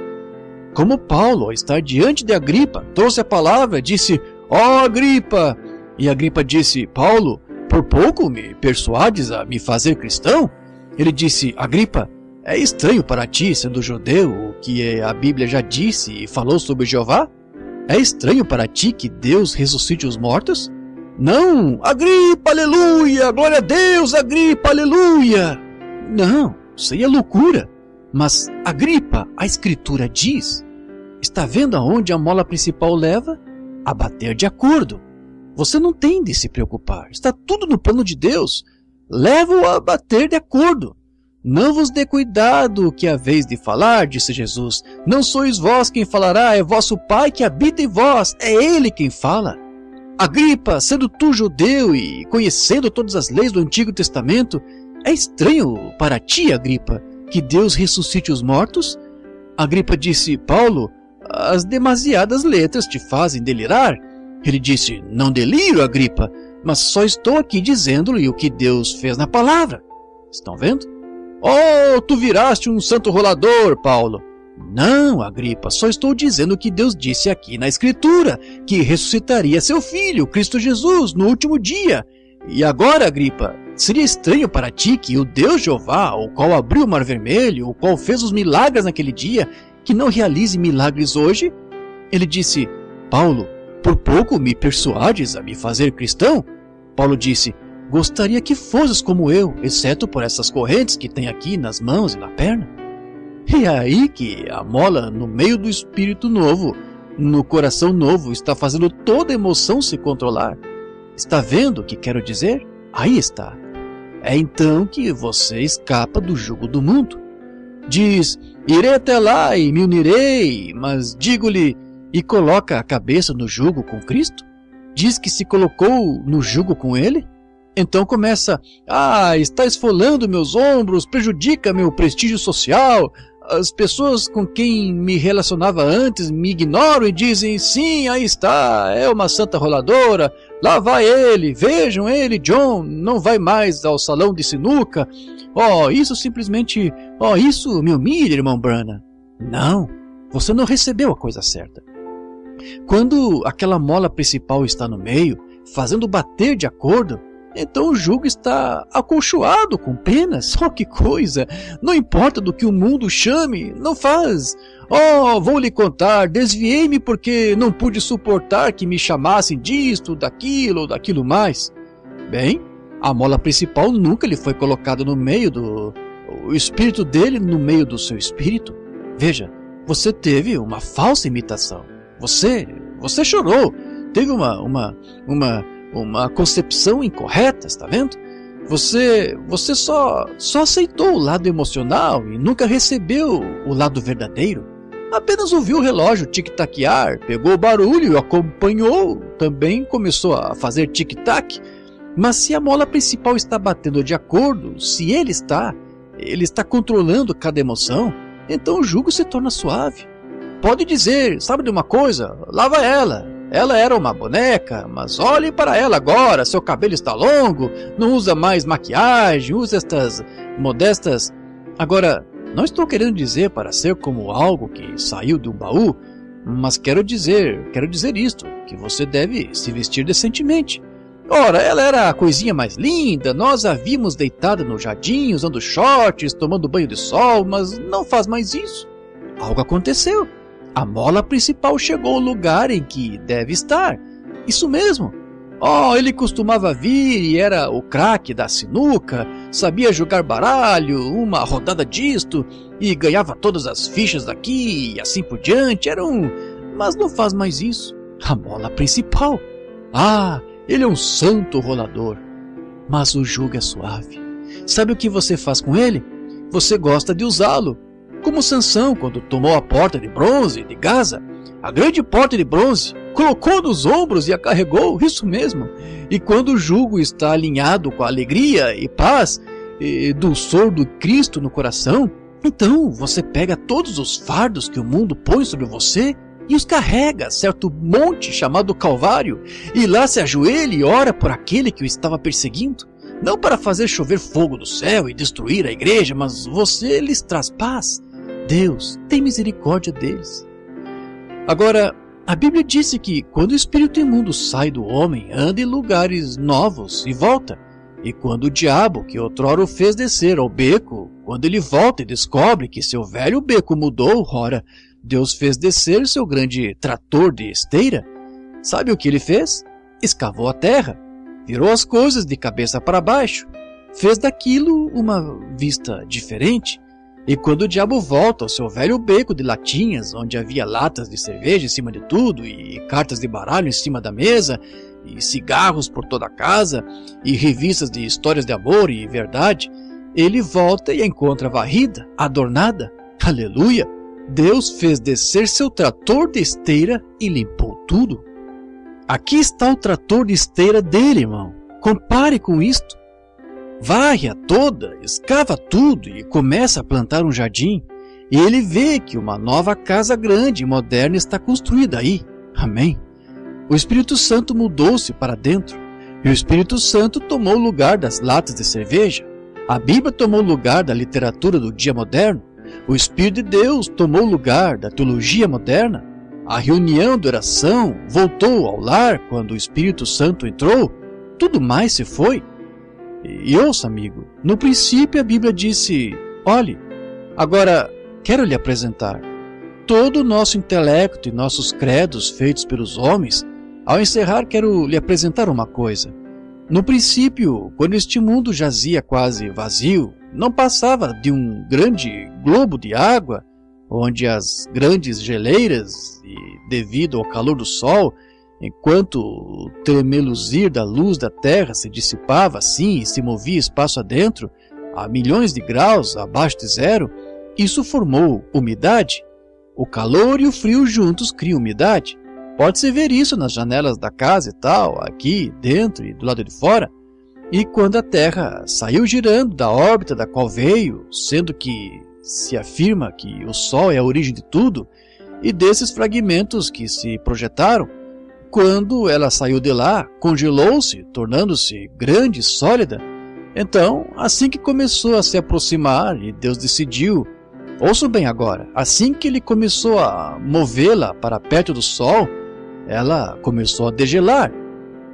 Como Paulo, ao estar diante de Agripa, trouxe a palavra e disse, ó Agripa! E Agripa disse, Paulo, por pouco me persuades a me fazer cristão? Ele disse, Agripa, é estranho para ti, sendo judeu, o que a Bíblia já disse e falou sobre Jeová? É estranho para ti que Deus ressuscite os mortos? Não, Agripa, aleluia, glória a Deus, Agripa, aleluia. Não, seria loucura. Mas, Agripa, a Escritura diz, está vendo aonde a mola principal leva? A bater de acordo. Você não tem de se preocupar, está tudo no plano de Deus. Leva-o a bater de acordo. Não vos dê cuidado que a vez de falar, disse Jesus. Não sois vós quem falará, é vosso Pai que habita em vós, é Ele quem fala. Agripa, sendo tu judeu e conhecendo todas as leis do Antigo Testamento, é estranho para ti, Agripa, que Deus ressuscite os mortos? Agripa disse, Paulo, as demasiadas letras te fazem delirar. Ele disse, não deliro, Agripa, mas só estou aqui dizendo-lhe o que Deus fez na palavra. Estão vendo? Oh, tu viraste um santo rolador, Paulo. Não, Agripa, só estou dizendo o que Deus disse aqui na Escritura, que ressuscitaria seu filho, Cristo Jesus, no último dia. E agora, Agripa, seria estranho para ti que o Deus Jeová, o qual abriu o Mar Vermelho, o qual fez os milagres naquele dia, que não realize milagres hoje? Ele disse, Paulo, por pouco me persuades a me fazer cristão? Paulo disse, gostaria que fosses como eu, exceto por essas correntes que tem aqui nas mãos e na perna. E é aí que a mola no meio do espírito novo, no coração novo, está fazendo toda emoção se controlar. Está vendo o que quero dizer? Aí está. É então que você escapa do jugo do mundo. Diz, irei até lá e me unirei, mas digo-lhe, e coloca a cabeça no jugo com Cristo? Diz que se colocou no jugo com Ele? Então começa, está esfolando meus ombros, prejudica meu prestígio social. As pessoas com quem me relacionava antes me ignoram e dizem, sim, aí está, é uma santa roladora, lá vai ele, vejam ele, John, não vai mais ao salão de sinuca. Isso simplesmente, isso me humilha, irmão Branham. Não, você não recebeu a coisa certa. Quando aquela mola principal está no meio, fazendo bater de acordo, então o jugo está acolchoado com penas. Que coisa! Não importa do que o mundo chame, não faz. Vou lhe contar, desviei-me porque não pude suportar que me chamassem disto, daquilo ou daquilo mais. Bem, a mola principal nunca lhe foi colocada no meio o espírito dele no meio do seu espírito. Veja, você teve uma falsa imitação. Você chorou, teve uma concepção incorreta, está vendo? Você só aceitou o lado emocional e nunca recebeu o lado verdadeiro. Apenas ouviu o relógio tic-taquear, pegou o barulho e acompanhou, também começou a fazer tic-tac. Mas se a mola principal está batendo de acordo, se ele está controlando cada emoção, então o jugo se torna suave. Pode dizer, sabe de uma coisa? Lá vai ela. Ela era uma boneca, mas olhe para ela agora, seu cabelo está longo, não usa mais maquiagem, usa estas modestas... Agora, não estou querendo dizer para ser como algo que saiu de um baú, mas quero dizer isto, que você deve se vestir decentemente. Ora, ela era a coisinha mais linda, nós a vimos deitada no jardim, usando shorts, tomando banho de sol, mas não faz mais isso. Algo aconteceu. A mola principal chegou ao lugar em que deve estar. Isso mesmo. Ele costumava vir e era o craque da sinuca, sabia jogar baralho, uma rodada disto, e ganhava todas as fichas daqui e assim por diante. Mas não faz mais isso. A mola principal. Ele é um santo rolador. Mas o jugo é suave. Sabe o que você faz com ele? Você gosta de usá-lo. Como Sansão, quando tomou a porta de bronze de Gaza, a grande porta de bronze, colocou nos ombros e a carregou, isso mesmo. E quando o jugo está alinhado com a alegria e paz e dulçor do Cristo no coração, então você pega todos os fardos que o mundo põe sobre você e os carrega a certo monte chamado Calvário, e lá se ajoelha e ora por aquele que o estava perseguindo. Não para fazer chover fogo do céu e destruir a igreja, mas você lhes traz paz. Deus tem misericórdia deles. Agora, a Bíblia disse que quando o espírito imundo sai do homem, anda em lugares novos e volta. E quando o diabo, que outrora o fez descer ao beco, quando ele volta e descobre que seu velho beco mudou, ora, Deus fez descer seu grande trator de esteira. Sabe o que ele fez? Escavou a terra, virou as coisas de cabeça para baixo, fez daquilo uma vista diferente. E quando o diabo volta ao seu velho beco de latinhas, onde havia latas de cerveja em cima de tudo, e cartas de baralho em cima da mesa, e cigarros por toda a casa, e revistas de histórias de amor e verdade, ele volta e a encontra varrida, adornada. Aleluia! Deus fez descer seu trator de esteira e limpou tudo. Aqui está o trator de esteira dele, irmão. Compare com isto. Varre-a toda, escava tudo e começa a plantar um jardim. E ele vê que uma nova casa grande e moderna está construída aí. Amém? O Espírito Santo mudou-se para dentro. E o Espírito Santo tomou o lugar das latas de cerveja. A Bíblia tomou o lugar da literatura do dia moderno. O Espírito de Deus tomou o lugar da teologia moderna. A reunião de oração voltou ao lar quando o Espírito Santo entrou. Tudo mais se foi. E ouça, amigo, no princípio a Bíblia disse, olhe, agora quero lhe apresentar todo o nosso intelecto e nossos credos feitos pelos homens. Ao encerrar, quero lhe apresentar uma coisa. No princípio, quando este mundo jazia quase vazio, não passava de um grande globo de água, onde as grandes geleiras, e devido ao calor do sol, enquanto o tremeluzir da luz da terra se dissipava assim e se movia espaço adentro, a milhões de graus abaixo de zero, isso formou umidade. O calor e o frio juntos criam umidade. Pode-se ver isso nas janelas da casa e tal, aqui, dentro e do lado de fora. E quando a Terra saiu girando da órbita da qual veio, sendo que se afirma que o Sol é a origem de tudo, e desses fragmentos que se projetaram, quando ela saiu de lá, congelou-se, tornando-se grande e sólida. Então, assim que começou a se aproximar e Deus decidiu, ouçam bem agora, assim que ele começou a movê-la para perto do Sol, ela começou a degelar.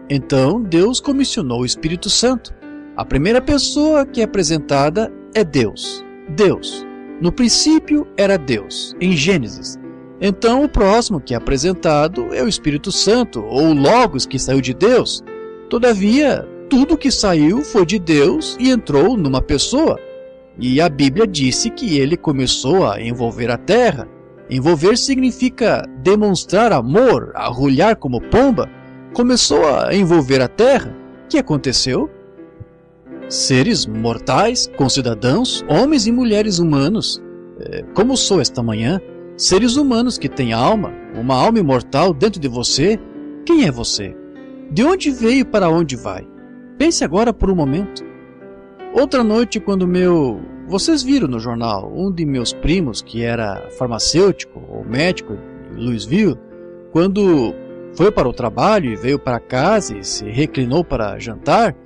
Então, Deus comissionou o Espírito Santo. A primeira pessoa que é apresentada é Deus. Deus. No princípio era Deus, em Gênesis. Então, o próximo que é apresentado é o Espírito Santo, ou o Logos que saiu de Deus. Todavia, tudo que saiu foi de Deus e entrou numa pessoa. E a Bíblia disse que ele começou a envolver a terra. Envolver significa demonstrar amor, arrulhar como pomba. Começou a envolver a terra. O que aconteceu? Seres mortais, concidadãos, homens e mulheres humanos, como sou esta manhã, seres humanos que têm alma, uma alma imortal dentro de você. Quem é você? De onde veio e para onde vai? Pense agora por um momento. Outra noite, quando vocês viram no jornal, um de meus primos, que era farmacêutico ou médico em Louisville, quando foi para o trabalho e veio para casa e se reclinou para jantar,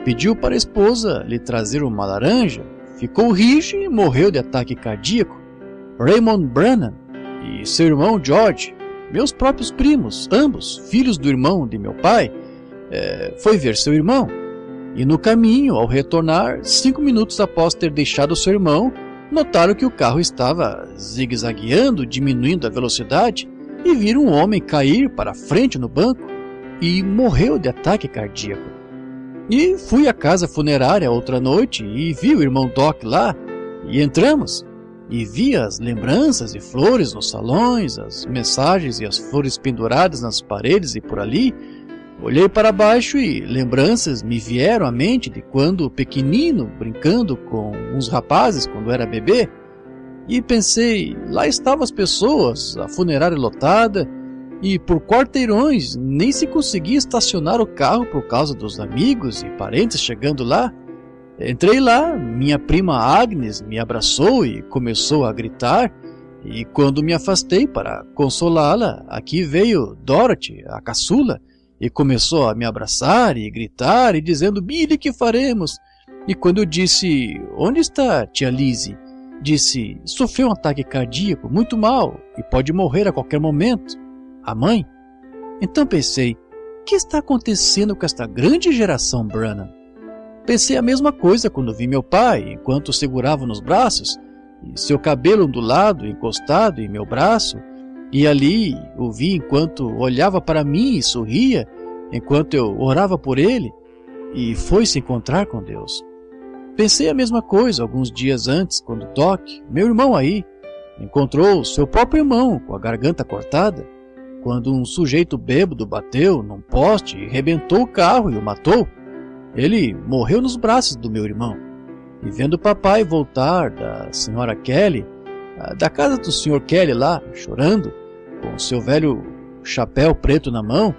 pediu para a esposa lhe trazer uma laranja, ficou rijo e morreu de ataque cardíaco. Raymond Branham e seu irmão George, meus próprios primos, ambos filhos do irmão de meu pai, foi ver seu irmão. E no caminho, ao retornar, 5 minutos após ter deixado seu irmão, notaram que o carro estava zigue-zagueando, diminuindo a velocidade, e viram um homem cair para frente no banco e morreu de ataque cardíaco. E fui à casa funerária outra noite e vi o irmão Doc lá, e entramos, e vi as lembranças e flores nos salões, as mensagens e as flores penduradas nas paredes e por ali. Olhei para baixo e lembranças me vieram à mente de quando pequenino, brincando com uns rapazes quando era bebê. E pensei, lá estavam as pessoas, a funerária lotada, e por quarteirões nem se conseguia estacionar o carro por causa dos amigos e parentes chegando lá. Entrei lá, minha prima Agnes me abraçou e começou a gritar, e quando me afastei para consolá-la, aqui veio Dorothy, a caçula, e começou a me abraçar e gritar e dizendo, Billy, que faremos? E quando eu disse, onde está tia Lizzie? Disse, sofreu um ataque cardíaco, muito mal, e pode morrer a qualquer momento. A mãe? Então pensei, o que está acontecendo com esta grande geração Branham? Pensei a mesma coisa quando vi meu pai, enquanto o segurava nos braços, e seu cabelo ondulado, encostado em meu braço, e ali o vi enquanto olhava para mim e sorria, enquanto eu orava por ele, e foi se encontrar com Deus. Pensei a mesma coisa alguns dias antes, quando Doc, meu irmão aí, encontrou seu próprio irmão com a garganta cortada, quando um sujeito bêbado bateu num poste e rebentou o carro e o matou. Ele morreu nos braços do meu irmão. E vendo o papai voltar da senhora Kelly, da casa do Sr. Kelly lá, chorando, com seu velho chapéu preto na mão,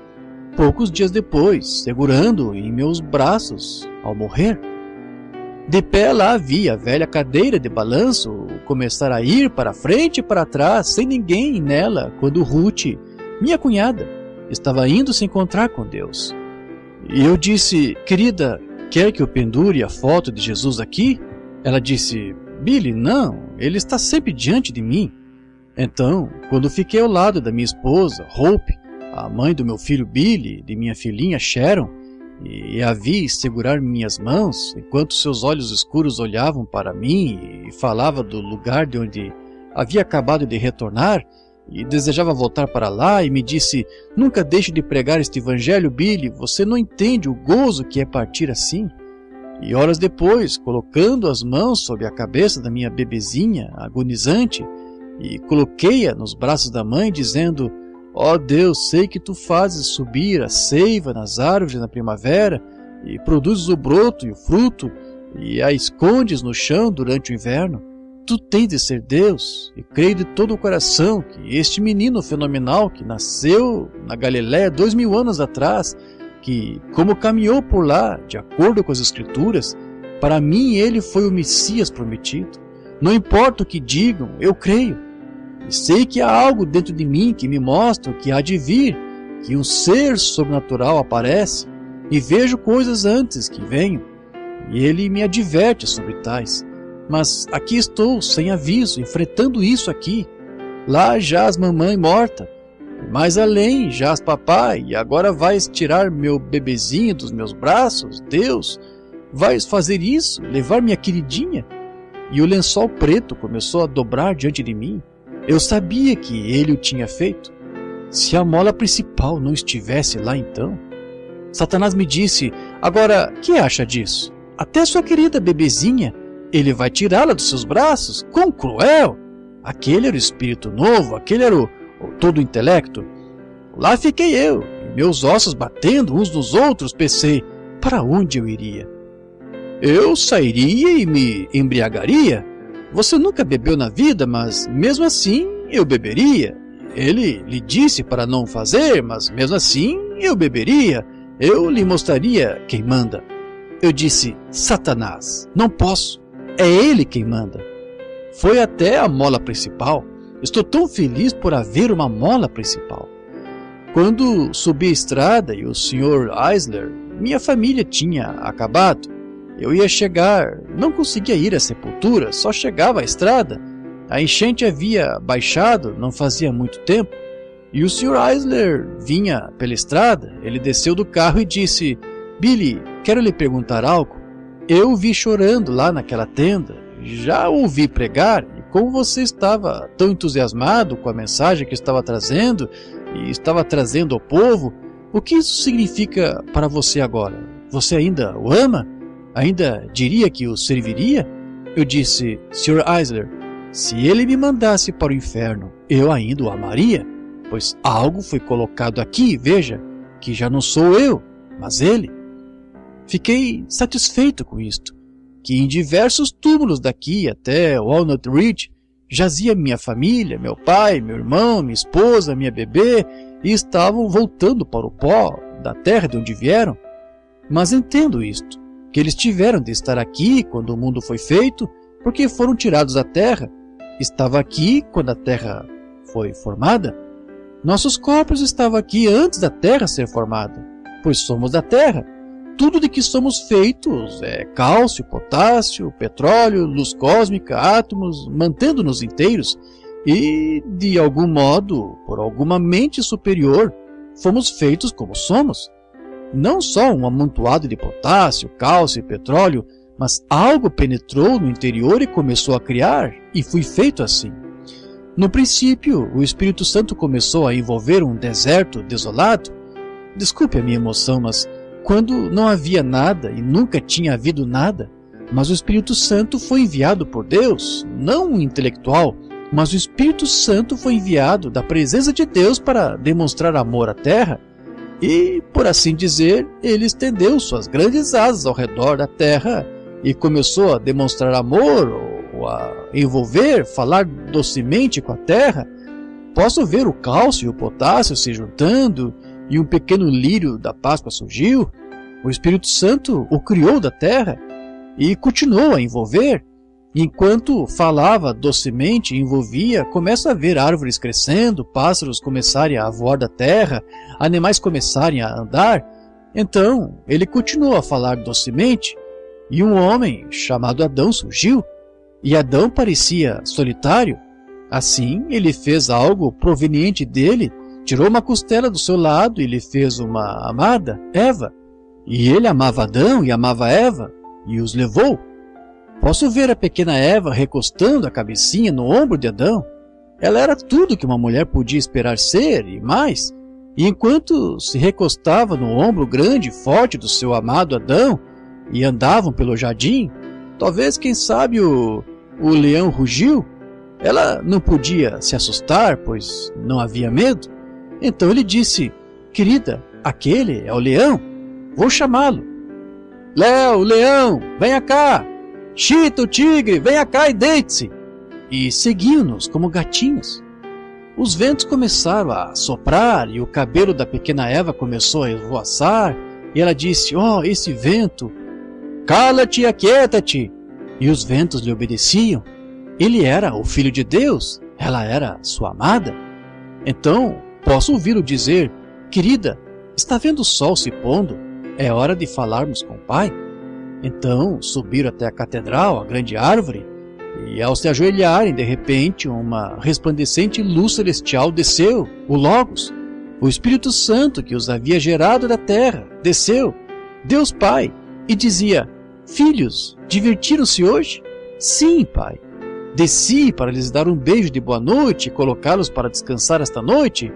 poucos dias depois, segurando-o em meus braços ao morrer. De pé lá vi a velha cadeira de balanço começar a ir para frente e para trás, sem ninguém nela, quando Ruth, minha cunhada, estava indo se encontrar com Deus. E eu disse: querida, quer que eu pendure a foto de Jesus aqui? Ela disse: Billy, não, ele está sempre diante de mim. Então, quando fiquei ao lado da minha esposa, Hope, a mãe do meu filho Billy, de minha filhinha Sharon, e a vi segurar minhas mãos, enquanto seus olhos escuros olhavam para mim e falava do lugar de onde havia acabado de retornar, e desejava voltar para lá, e me disse: nunca deixe de pregar este evangelho, Billy, você não entende o gozo que é partir assim. E horas depois, colocando as mãos sobre a cabeça da minha bebezinha agonizante, e coloquei-a nos braços da mãe, dizendo: ó Deus, sei que tu fazes subir a seiva nas árvores na primavera, e produzes o broto e o fruto, e a escondes no chão durante o inverno. Tu tens de ser Deus, e creio de todo o coração que este menino fenomenal que nasceu na Galiléia 2000 anos atrás, que, como caminhou por lá, de acordo com as Escrituras, para mim ele foi o Messias prometido. Não importa o que digam, eu creio. E sei que há algo dentro de mim que me mostra o que há de vir, que um ser sobrenatural aparece, e vejo coisas antes que venham, e ele me adverte sobre tais. Mas aqui estou, sem aviso, enfrentando isso aqui. Lá jaz mamãe morta, mais além jaz papai, e agora vais tirar meu bebezinho dos meus braços? Deus, vais fazer isso? Levar minha queridinha? E o lençol preto começou a dobrar diante de mim. Eu sabia que ele o tinha feito. Se a mola principal não estivesse lá então? Satanás me disse: agora, que acha disso? Até sua querida bebezinha, ele vai tirá-la dos seus braços? Quão cruel! Aquele era o espírito novo, aquele era o todo o intelecto. Lá fiquei eu, e meus ossos batendo uns nos outros, pensei: para onde eu iria? Eu sairia e me embriagaria? Você nunca bebeu na vida, mas mesmo assim eu beberia. Ele lhe disse para não fazer, mas mesmo assim eu beberia. Eu lhe mostraria quem manda. Eu disse: Satanás, não posso. É ele quem manda. Foi até a mola principal. Estou tão feliz por haver uma mola principal. Quando subi a estrada e o Sr. Eisler, minha família tinha acabado. Eu ia chegar, não conseguia ir à sepultura, só chegava à estrada. A enchente havia baixado, não fazia muito tempo, e o Sr. Eisler vinha pela estrada. Ele desceu do carro e disse: Billy, quero lhe perguntar algo. Eu o vi chorando lá naquela tenda, já o ouvi pregar, e como você estava tão entusiasmado com a mensagem que estava trazendo, e estava trazendo ao povo, o que isso significa para você agora? Você ainda o ama? Ainda diria que o serviria? Eu disse: Sr. Eisler, se ele me mandasse para o inferno, eu ainda o amaria, pois algo foi colocado aqui, veja, que já não sou eu, mas ele. Fiquei satisfeito com isto, que em diversos túmulos daqui até Walnut Ridge jazia minha família, meu pai, meu irmão, minha esposa, minha bebê, e estavam voltando para o pó da terra de onde vieram. Mas entendo isto, que eles tiveram de estar aqui quando o mundo foi feito, porque foram tirados da terra. Estava aqui quando a terra foi formada. Nossos corpos estavam aqui antes da terra ser formada, pois somos da terra. Tudo de que somos feitos é cálcio, potássio, petróleo, luz cósmica, átomos, mantendo-nos inteiros, e, de algum modo, por alguma mente superior, fomos feitos como somos. Não só um amontoado de potássio, cálcio e petróleo, mas algo penetrou no interior e começou a criar, e fui feito assim. No princípio, o Espírito Santo começou a envolver um deserto desolado. Desculpe a minha emoção, mas quando não havia nada e nunca tinha havido nada, Mas o Espírito Santo foi enviado por Deus, não um intelectual, mas o Espírito Santo foi enviado da presença de Deus para demonstrar amor à terra. E, por assim dizer, ele estendeu suas grandes asas ao redor da terra e começou a demonstrar amor, ou a envolver, falar docemente com a terra. Posso ver o cálcio e o potássio se juntando, e um pequeno lírio da Páscoa surgiu. O Espírito Santo o criou da terra e continuou a envolver. Enquanto falava docemente e envolvia, começa a ver árvores crescendo, pássaros começarem a voar da terra, animais começarem a andar. Então ele continuou a falar docemente, e um homem chamado Adão surgiu. E Adão parecia solitário. Assim ele fez algo proveniente dele, tirou uma costela do seu lado e lhe fez uma amada, Eva. E ele amava Adão e amava Eva, e os levou. Posso ver a pequena Eva recostando a cabecinha no ombro de Adão. Ela era tudo que uma mulher podia esperar ser e mais. E enquanto se recostava no ombro grande e forte do seu amado Adão e andavam pelo jardim, talvez, quem sabe, o leão rugiu. Ela não podia se assustar, pois não havia medo. Então ele disse: querida, aquele é o leão. Vou chamá-lo. Léo, o leão, venha cá. Chita, o tigre, venha cá e deite-se. E seguiam-nos como gatinhos. Os ventos começaram a soprar e o cabelo da pequena Eva começou a esvoaçar. E ela disse: oh, esse vento! Cala-te e aquieta-te! E os ventos lhe obedeciam. Ele era o Filho de Deus, ela era sua amada. Então posso ouvi-lo dizer: querida, está vendo o sol se pondo? É hora de falarmos com o Pai. Então subiram até a catedral, a grande árvore, e ao se ajoelharem, de repente, uma resplandecente luz celestial desceu, o Logos, o Espírito Santo que os havia gerado da terra, desceu, Deus Pai, e dizia: filhos, divertiram-se hoje? Sim, Pai. Desci para lhes dar um beijo de boa noite e colocá-los para descansar esta noite.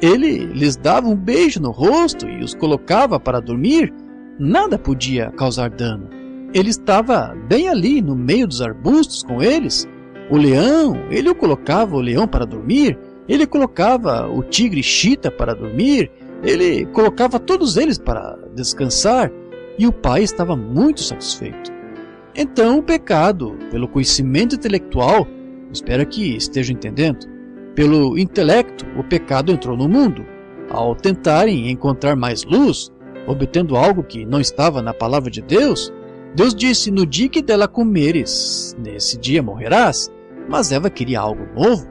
Ele lhes dava um beijo no rosto e os colocava para dormir. Nada podia causar dano. Ele estava bem ali no meio dos arbustos com eles. O leão, ele colocava o leão para dormir. Ele colocava o tigre chita para dormir. Ele colocava todos eles para descansar. E o Pai estava muito satisfeito. Então o pecado, pelo conhecimento intelectual, espero que estejam entendendo, pelo intelecto, o pecado entrou no mundo. Ao tentarem encontrar mais luz, obtendo algo que não estava na palavra de Deus, Deus disse: no dia que dela comeres, nesse dia morrerás. Mas Eva queria algo novo.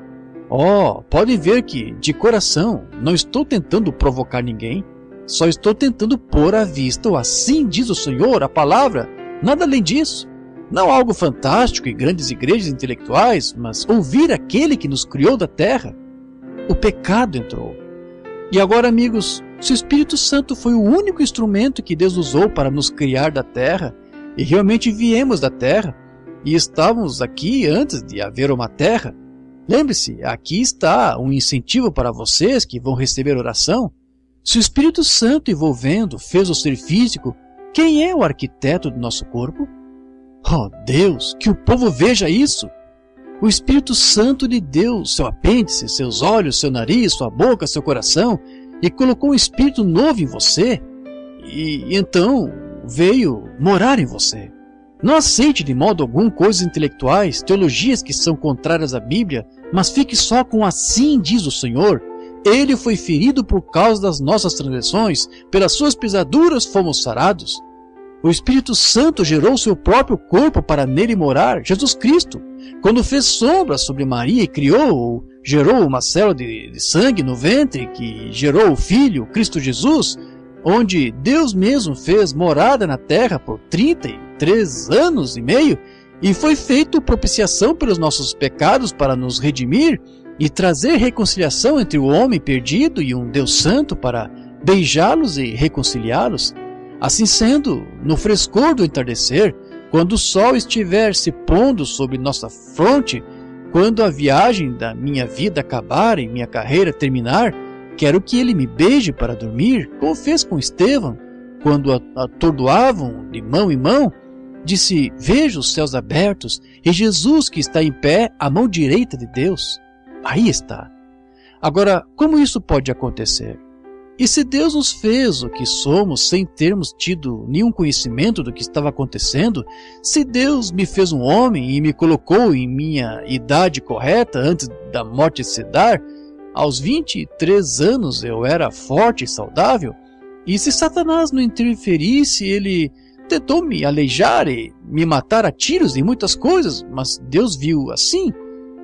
Oh, podem ver que, de coração, não estou tentando provocar ninguém, só estou tentando pôr à vista o assim diz o Senhor, a palavra, nada além disso. Não algo fantástico e grandes igrejas intelectuais, mas ouvir aquele que nos criou da terra. O pecado entrou. E agora, amigos, se o Espírito Santo foi o único instrumento que Deus usou para nos criar da terra, e realmente viemos da terra, e estávamos aqui antes de haver uma terra, lembre-se, aqui está um incentivo para vocês que vão receber oração. Se o Espírito Santo envolvendo fez o ser físico, quem é o arquiteto do nosso corpo? Oh Deus, que o povo veja isso! O Espírito Santo lhe deu seu apêndice, seus olhos, seu nariz, sua boca, seu coração, e colocou um espírito novo em você, e então veio morar em você. Não aceite de modo algum coisas intelectuais, teologias que são contrárias à Bíblia, mas fique só com assim diz o Senhor. Ele foi ferido por causa das nossas transgressões, pelas suas pisaduras fomos sarados. O Espírito Santo gerou seu próprio corpo para nele morar, Jesus Cristo. Quando fez sombra sobre Maria e criou, ou gerou uma célula de sangue no ventre que gerou o Filho, Cristo Jesus, onde Deus mesmo fez morada na terra por 33 anos e meio, e foi feito propiciação pelos nossos pecados para nos redimir e trazer reconciliação entre o homem perdido e um Deus santo para beijá-los e reconciliá-los. Assim sendo, no frescor do entardecer, quando o sol estiver se pondo sobre nossa fronte, quando a viagem da minha vida acabar e minha carreira terminar, quero que ele me beije para dormir, como fez com Estevão, quando atordoavam de mão em mão. Disse: vejo os céus abertos e Jesus que está em pé à mão direita de Deus. Aí está. Agora, como isso pode acontecer? E se Deus nos fez o que somos sem termos tido nenhum conhecimento do que estava acontecendo, se Deus me fez um homem e me colocou em minha idade correta antes da morte se dar, aos 23 anos eu era forte e saudável, e se Satanás não interferisse, ele tentou me aleijar e me matar a tiros em muitas coisas, mas Deus viu assim.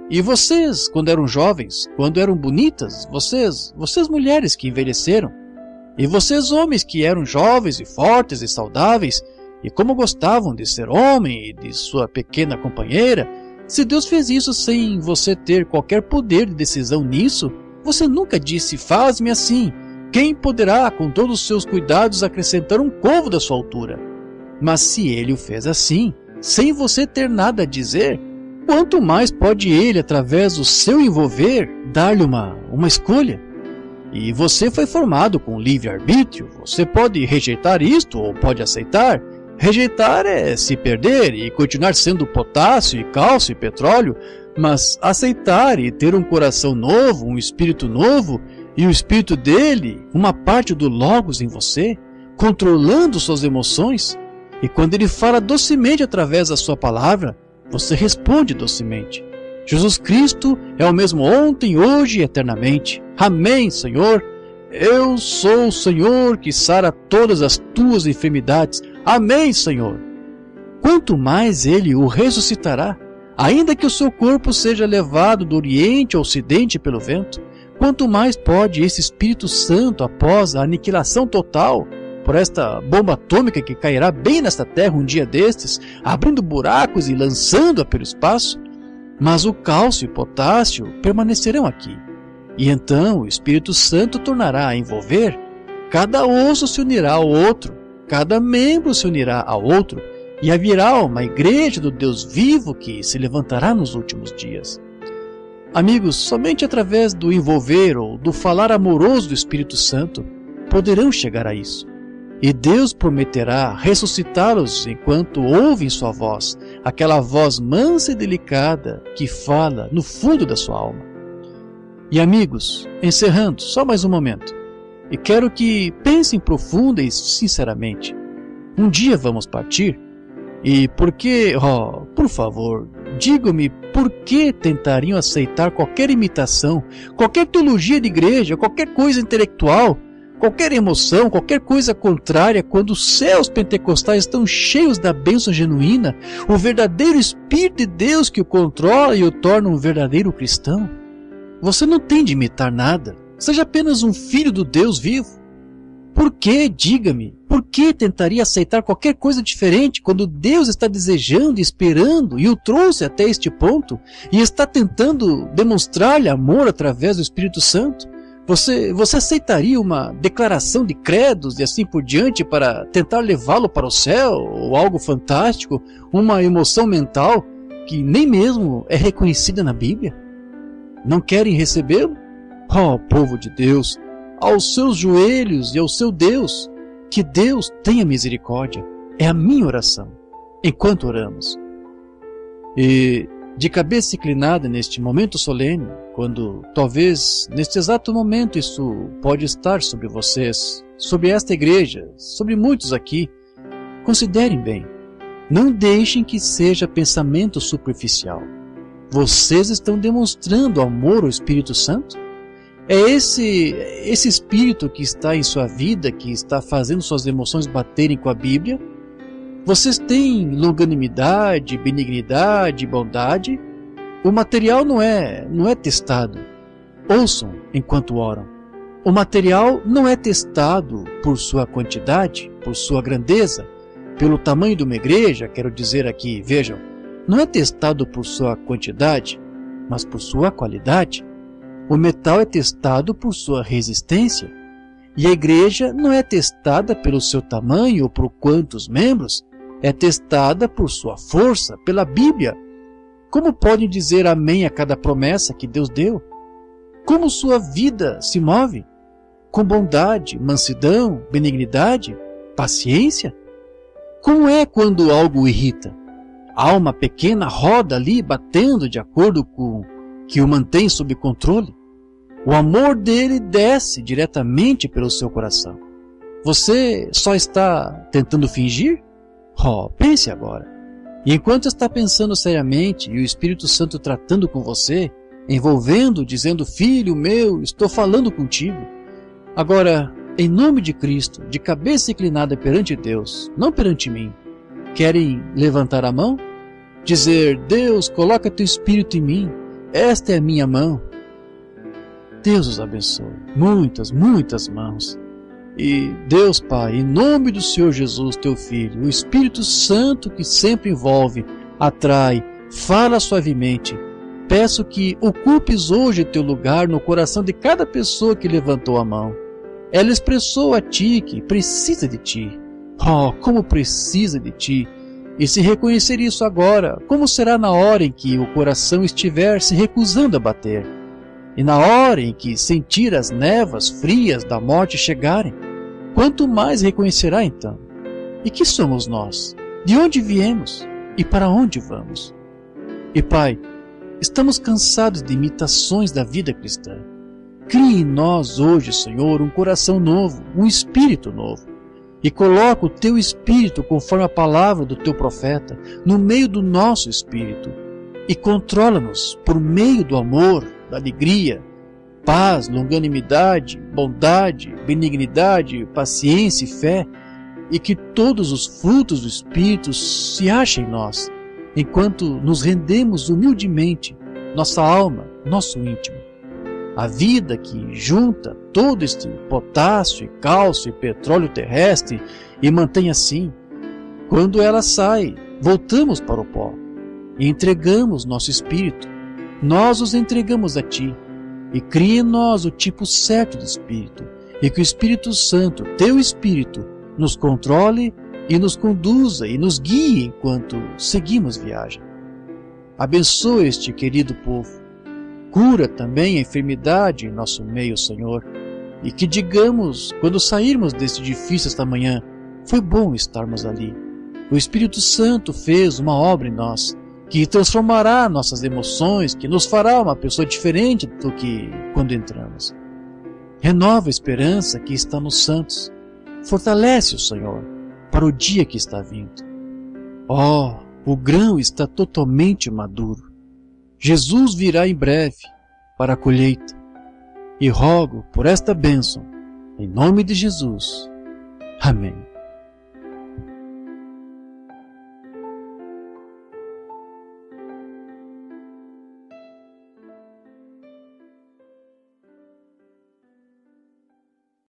E vocês, quando eram jovens, quando eram bonitas, vocês mulheres que envelheceram, e vocês homens que eram jovens e fortes e saudáveis, e como gostavam de ser homem e de sua pequena companheira, se Deus fez isso sem você ter qualquer poder de decisão nisso, você nunca disse: faz-me assim. Quem poderá, com todos os seus cuidados, acrescentar um côvado da sua altura? Mas se ele o fez assim, sem você ter nada a dizer, quanto mais pode ele, através do seu envolver, dar-lhe uma escolha? E você foi formado com livre-arbítrio. Você pode rejeitar isto ou pode aceitar. Rejeitar é se perder e continuar sendo potássio e cálcio e petróleo, mas aceitar e ter um coração novo, um espírito novo, e o espírito dele, uma parte do Logos em você, controlando suas emoções, e quando ele fala docemente através da sua palavra, você responde docemente. Jesus Cristo é o mesmo ontem, hoje e eternamente. Amém, Senhor. Eu sou o Senhor que sara todas as tuas enfermidades. Amém, Senhor. Quanto mais ele o ressuscitará, ainda que o seu corpo seja levado do Oriente ao Ocidente pelo vento, quanto mais pode esse Espírito Santo, após a aniquilação total por esta bomba atômica que cairá bem nesta terra um dia destes, abrindo buracos e lançando-a pelo espaço, mas o cálcio e o potássio permanecerão aqui. E então o Espírito Santo tornará a envolver, cada osso se unirá ao outro, cada membro se unirá ao outro, e haverá uma igreja do Deus vivo que se levantará nos últimos dias. Amigos, somente através do envolver ou do falar amoroso do Espírito Santo poderão chegar a isso. E Deus prometerá ressuscitá-los enquanto ouvem sua voz, aquela voz mansa e delicada que fala no fundo da sua alma. E amigos, encerrando, só mais um momento, e quero que pensem profunda e sinceramente. Um dia vamos partir, e por que, por favor, digam-me por que tentariam aceitar qualquer imitação, qualquer teologia de igreja, qualquer coisa intelectual, qualquer emoção, qualquer coisa contrária, quando os céus pentecostais estão cheios da bênção genuína, o verdadeiro Espírito de Deus que o controla e o torna um verdadeiro cristão? Você não tem de imitar nada, seja apenas um filho do Deus vivo. Por que, diga-me, por que tentaria aceitar qualquer coisa diferente quando Deus está desejando e esperando e o trouxe até este ponto e está tentando demonstrar-lhe amor através do Espírito Santo? Você aceitaria uma declaração de credos e assim por diante para tentar levá-lo para o céu, ou algo fantástico, uma emoção mental que nem mesmo é reconhecida na Bíblia? Não querem recebê-lo? Povo de Deus, aos seus joelhos e ao seu Deus, que Deus tenha misericórdia, é a minha oração, enquanto oramos. E de cabeça inclinada neste momento solene, quando talvez neste exato momento isso pode estar sobre vocês, sobre esta igreja, sobre muitos aqui, considerem bem, não deixem que seja pensamento superficial. Vocês estão demonstrando amor ao Espírito Santo? É esse Espírito que está em sua vida, que está fazendo suas emoções baterem com a Bíblia? Vocês têm longanimidade, benignidade, bondade? O material não é testado. Ouçam enquanto oram. O material não é testado por sua quantidade, por sua grandeza, pelo tamanho de uma igreja, quero dizer aqui, vejam, não é testado por sua quantidade, mas por sua qualidade. O metal é testado por sua resistência. E a igreja não é testada pelo seu tamanho ou por quantos membros, é testada por sua força, pela Bíblia. Como podem dizer amém a cada promessa que Deus deu? Como sua vida se move? Com bondade, mansidão, benignidade, paciência? Como é quando algo o irrita? Há uma pequena roda ali batendo de acordo com que o mantém sob controle. O amor dele desce diretamente pelo seu coração. Você só está tentando fingir? Oh, pense agora. E enquanto está pensando seriamente e o Espírito Santo tratando com você, envolvendo, dizendo: filho meu, estou falando contigo. Agora, em nome de Cristo, de cabeça inclinada perante Deus, não perante mim, querem levantar a mão? Dizer: Deus, coloca teu Espírito em mim, esta é a minha mão. Deus os abençoe. Muitas, muitas mãos. E Deus Pai, em nome do Senhor Jesus, teu Filho, o Espírito Santo que sempre envolve, atrai, fala suavemente, peço que ocupes hoje teu lugar no coração de cada pessoa que levantou a mão. Ela expressou a ti que precisa de ti. Oh, como precisa de ti! E se reconhecer isso agora, como será na hora em que o coração estiver se recusando a bater? E na hora em que sentir as névoas frias da morte chegarem, quanto mais reconhecerá então? E que somos nós? De onde viemos? E para onde vamos? E Pai, estamos cansados de imitações da vida cristã. Crie em nós hoje, Senhor, um coração novo, um espírito novo. E coloca o teu espírito, conforme a palavra do teu profeta, no meio do nosso espírito. E controla-nos por meio do amor, da alegria, paz, longanimidade, bondade, benignidade, paciência e fé, e que todos os frutos do Espírito se achem em nós, enquanto nos rendemos humildemente, nossa alma, nosso íntimo. A vida que junta todo este potássio, cálcio e petróleo terrestre e mantém assim, quando ela sai, voltamos para o pó e entregamos nosso espírito. Nós os entregamos a Ti, e cria em nós o tipo certo de espírito, e que o Espírito Santo, Teu Espírito, nos controle e nos conduza e nos guie enquanto seguimos viagem. Abençoa este querido povo. Cura também a enfermidade em nosso meio, Senhor, e que digamos, quando sairmos deste edifício esta manhã, foi bom estarmos ali. O Espírito Santo fez uma obra em nós, que transformará nossas emoções, que nos fará uma pessoa diferente do que quando entramos. Renova a esperança que está nos santos. Fortalece o Senhor para o dia que está vindo. Oh, o grão está totalmente maduro. Jesus virá em breve para a colheita. E rogo por esta bênção, em nome de Jesus. Amém.